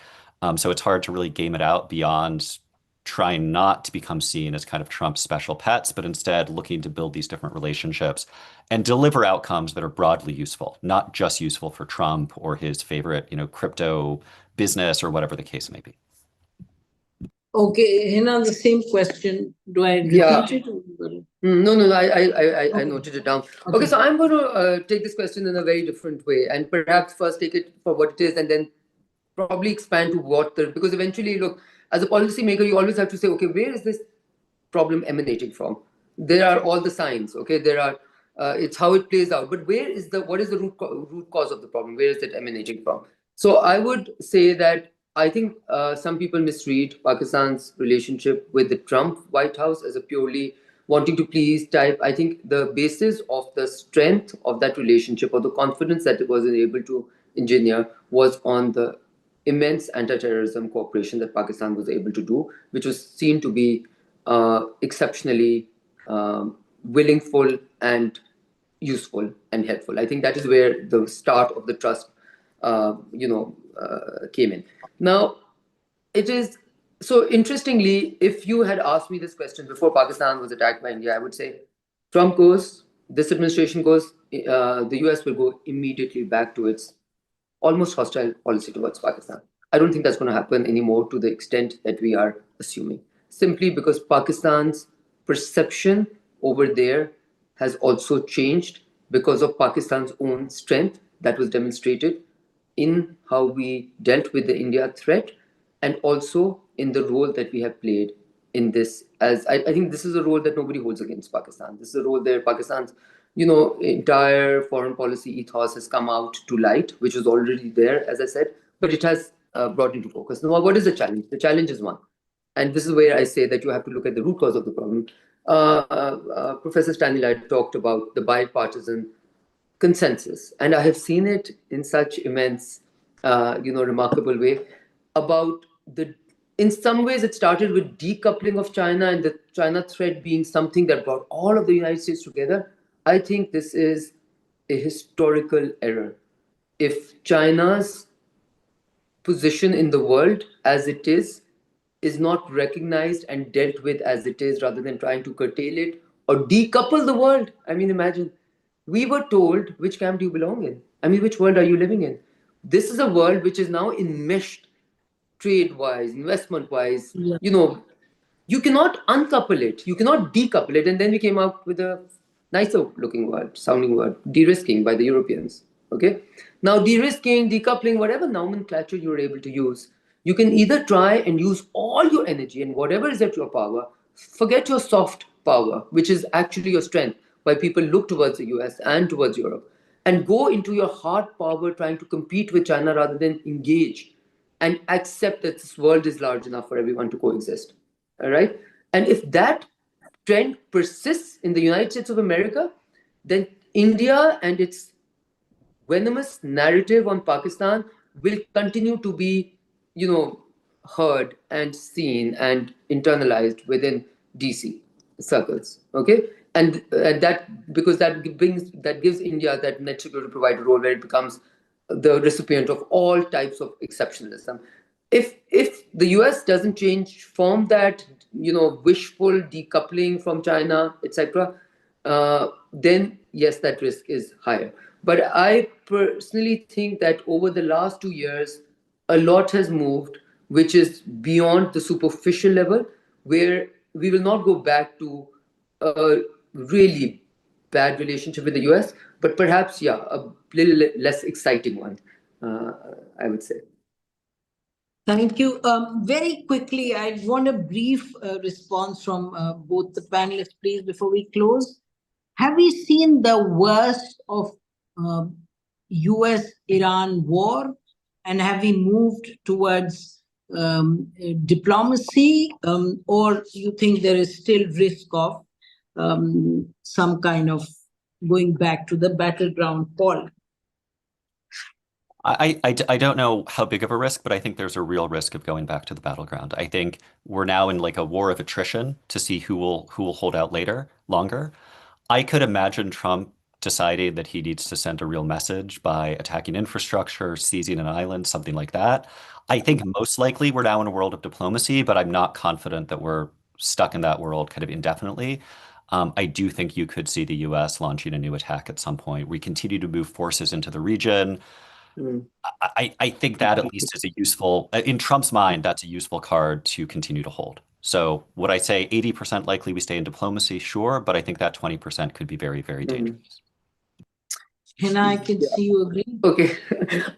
S4: So it's hard to really game it out beyond trying not to become seen as kind of Trump's special pets, but instead looking to build these different relationships and deliver outcomes that are broadly useful, not just useful for Trump or his favorite, crypto business or whatever the case may be.
S2: Okay, Hina, the same question. Do I repeat it?
S3: No. I
S2: Okay.
S3: noted it down.
S2: Okay.
S3: Okay, so I'm going to take this question in a very different way, and perhaps first take it for what it is, and then probably expand to because eventually, look, as a policymaker, you always have to say, okay, where is this problem emanating from? There are all the signs, okay? There are, it's how it plays out, but what is the root cause of the problem? Where is it emanating from? So I would say that I think some people misread Pakistan's relationship with the Trump White House as a purely wanting to please type. I think the basis of the strength of that relationship, or the confidence that it was able to engineer, was on the immense anti-terrorism cooperation that Pakistan was able to do, which was seen to be exceptionally willingful and useful and helpful. I think that is where the start of the trust, came in. Now, it is so interestingly, if you had asked me this question before Pakistan was attacked by India, I would say Trump goes, this administration goes, the US will go immediately back to its almost hostile policy towards Pakistan. I don't think that's going to happen anymore to the extent that we are assuming, simply because Pakistan's perception over there has also changed because of Pakistan's own strength that was demonstrated in how we dealt with the India threat, and also in the role that we have played in this. As I think this is a role that nobody holds against Pakistan. This is a role there Pakistan's entire foreign policy ethos has come out to light, which was already there, as I said, but it has brought into focus. Now, what is the challenge? The challenge is one, and this is where I say that you have to look at the root cause of the problem. Professor Staniland talked about the bipartisan consensus, and I have seen it in such immense, remarkable way about the. In some ways, it started with decoupling of China and the China threat being something that brought all of the United States together. I think this is a historical error. If China's position in the world as it is not recognized and dealt with as it is, rather than trying to curtail it or decouple the world. I mean, imagine, we were told, which camp do you belong in? I mean, which world are you living in? This is a world which is now enmeshed trade-wise, investment-wise.
S2: Yeah.
S3: You cannot uncouple it, you cannot decouple it. And then we came up with a nicer looking word, sounding word, de-risking by the Europeans. Okay, now de-risking, decoupling, whatever nomenclature you're able to use, you can either try and use all your energy and whatever is at your power, forget your soft power, which is actually your strength, why people look towards the US and towards Europe, and go into your hard power trying to compete with China rather than engage and accept that this world is large enough for everyone to coexist. All right. And if that trend persists in the United States of America, then India and its venomous narrative on Pakistan will continue to be, heard and seen and internalized within DC circles. Okay. And that, because that gives India that net security provider role where it becomes the recipient of all types of exceptionalism. If the US doesn't change from that, wishful decoupling from China, etc., then yes, that risk is higher. But I personally think that over the last 2 years, a lot has moved, which is beyond the superficial level, where we will not go back to a really bad relationship with the US, but perhaps, yeah, a little less exciting one, I would say.
S2: Thank you. Very quickly, I want a brief response from both the panelists, please, before we close. Have we seen the worst of US-Iran war, and have we moved towards diplomacy, or you think there is still risk of some kind of going back to the battleground, Paul?
S4: I don't know how big of a risk, but I think there's a real risk of going back to the battleground. I think we're now in like a war of attrition to see who will hold out longer. I could imagine Trump deciding that he needs to send a real message by attacking infrastructure, seizing an island, something like that. I think most likely we're now in a world of diplomacy, but I'm not confident that we're stuck in that world kind of indefinitely. I do think you could see the US launching a new attack at some point. We continue to move forces into the region. I think that at least is a useful, in Trump's mind, that's a useful card to continue to hold. So would I say 80% likely we stay in diplomacy? Sure, but I think that 20% could be very, very dangerous.
S2: Hina, I can see you agree.
S3: Okay.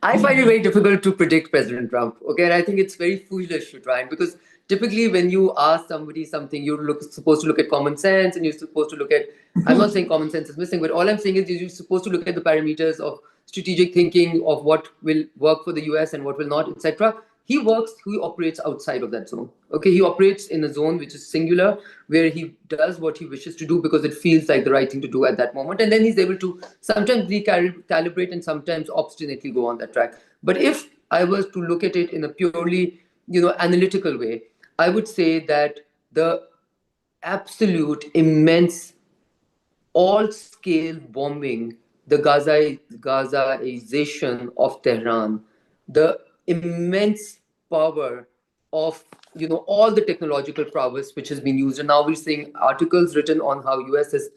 S3: I find it very difficult to predict President Trump. Okay. And I think it's very foolish to try, because typically when you ask somebody something, you're supposed to look at common sense, and you're supposed to look at, I'm not saying common sense is missing, but all I'm saying is you're supposed to look at the parameters of strategic thinking, of what will work for the US and what will not, etc. He operates outside of that zone. Okay, he operates in a zone which is singular, where he does what he wishes to do because it feels like the right thing to do at that moment. And then he's able to sometimes recalibrate and sometimes obstinately go on that track. But if I was to look at it in a purely, analytical way, I would say that the absolute immense all-scale bombing, the Gazaization of Tehran, the immense power of all the technological prowess which has been used, and now we're seeing articles written on how US is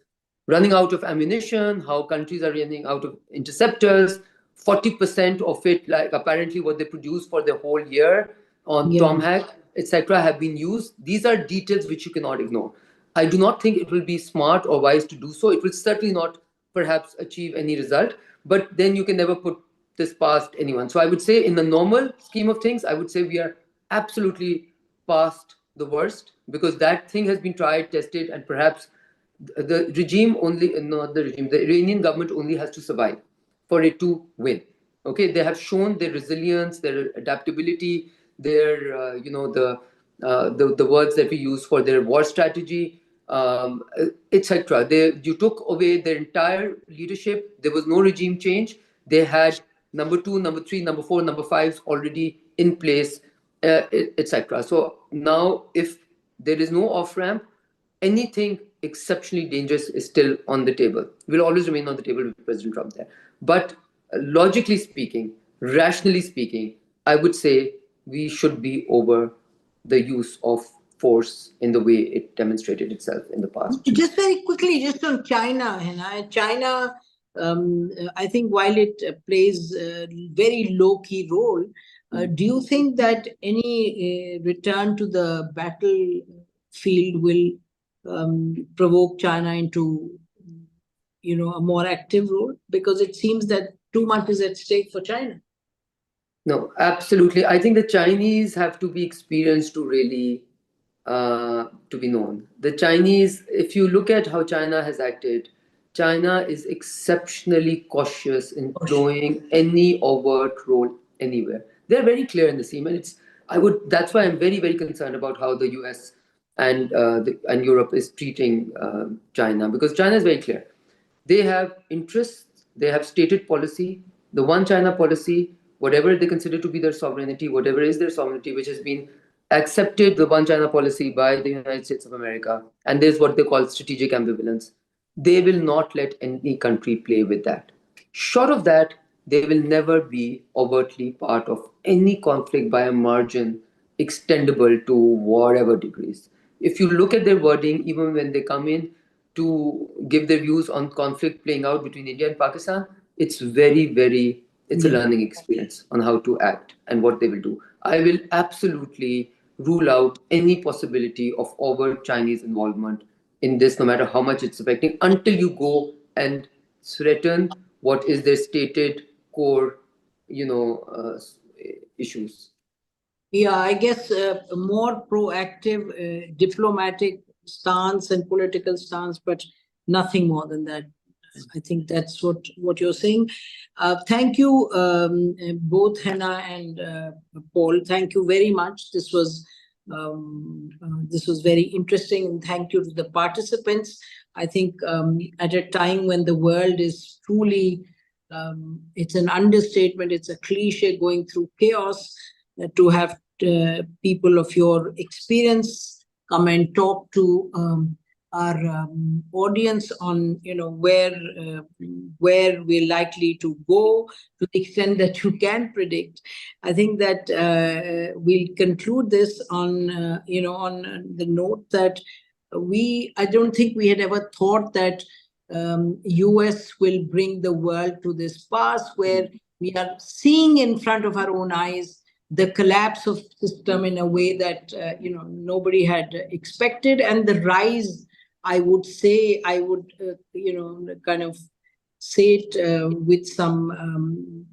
S3: running out of ammunition, how countries are running out of interceptors. 40% of it, like apparently what they produce for the whole year on Tomahawk, etc., have been used. These are details which you cannot ignore. I do not think it will be smart or wise to do so. It will certainly not perhaps achieve any result, but then you can never put this past anyone. So I would say in the normal scheme of things, I would say we are absolutely past the worst, because that thing has been tried, tested, and perhaps the regime only, not the regime, the Iranian government only has to survive for it to win. Okay, they have shown their resilience, their adaptability, their, the words that we use for their war strategy, etc. You took away their entire leadership. There was no regime change. They had number 2, number 3, number 4, number 5 already in place, etc. So now, if there is no off ramp, anything exceptionally dangerous is still on the table. Will always remain on the table with President Trump there. But logically speaking, rationally speaking, I would say we should be over the use of force in the way it demonstrated itself in the past.
S2: Just very quickly, just on China, Hina. China, I think while it plays a very low-key role, do you think that any return to the battlefield will provoke China into, a more active role? Because it seems that too much is at stake for China.
S3: No, absolutely. I think the Chinese have to be experienced to really to be known. The Chinese, if you look at how China has acted, China is exceptionally cautious in playing any overt role anywhere. They're very clear in the scene, and that's why I'm very, very concerned about how the US and Europe is treating China, because China is very clear. They have interests, they have stated policy, the one China policy, whatever they consider to be their sovereignty, whatever is their sovereignty, which has been accepted, the one China policy, by the United States of America, and there's what they call strategic ambivalence. They will not let any country play with that. Short of that, they will never be overtly part of any conflict by a margin extendable to whatever degrees. If you look at their wording, even when they come in to give their views on conflict playing out between India and Pakistan, it's very, very, it's a learning experience on how to act and what they will do. I will absolutely rule out any possibility of overt Chinese involvement in this, no matter how much it's affecting, until you go and threaten what is their stated core, issues.
S2: Yeah, I guess a more proactive diplomatic stance and political stance, but nothing more than that. I think that's what you're saying. Thank you, both Hina and Paul. Thank you very much. This was very interesting, and thank you to the participants. I think at a time when the world is truly, it's an understatement, it's a cliche, going through chaos, to have people of your experience come and talk to our audience on where we're likely to go, to the extent that you can predict. I think that we'll conclude this on on the note that I don't think we had ever thought that US will bring the world to this pass where we are seeing in front of our own eyes the collapse of system in a way that nobody had expected, and the rise, I would say, kind of say it with some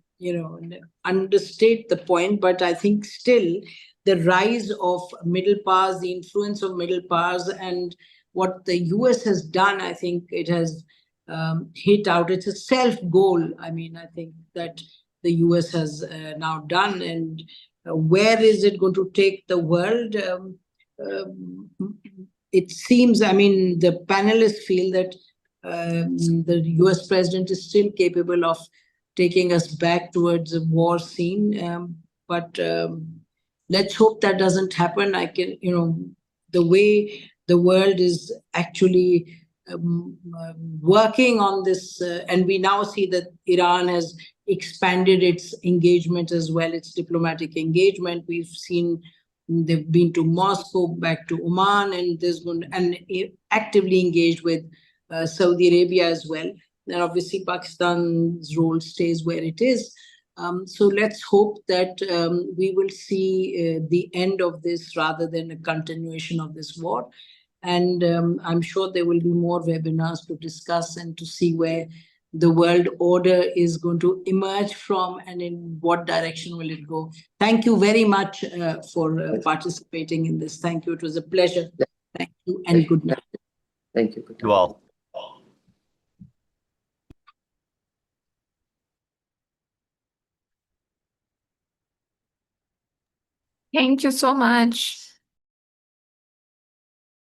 S2: understate the point, but I think still the rise of middle powers, the influence of middle powers, and what the US has done, I think it has hit out. It's a self goal. I mean, I think that the US has now done, and where is it going to take the world? It seems, I mean, the panelists feel that the US president is still capable of taking us back towards a war scene. But let's hope that doesn't happen. The way the world is actually working on this, and we now see that Iran has expanded its engagement as well, its diplomatic engagement. We've seen they've been to Moscow, back to Oman, and actively engaged with Saudi Arabia as well. And obviously Pakistan's role stays where it is. So let's hope that we will see the end of this rather than a continuation of this war. And I'm sure there will be more webinars to discuss and to see where the world order is going to emerge from and in what direction will it go. Thank you very much for participating in this. Thank you. It was a pleasure. Thank you and good night.
S3: Thank you.
S4: Thank you all.
S1: Thank you so much.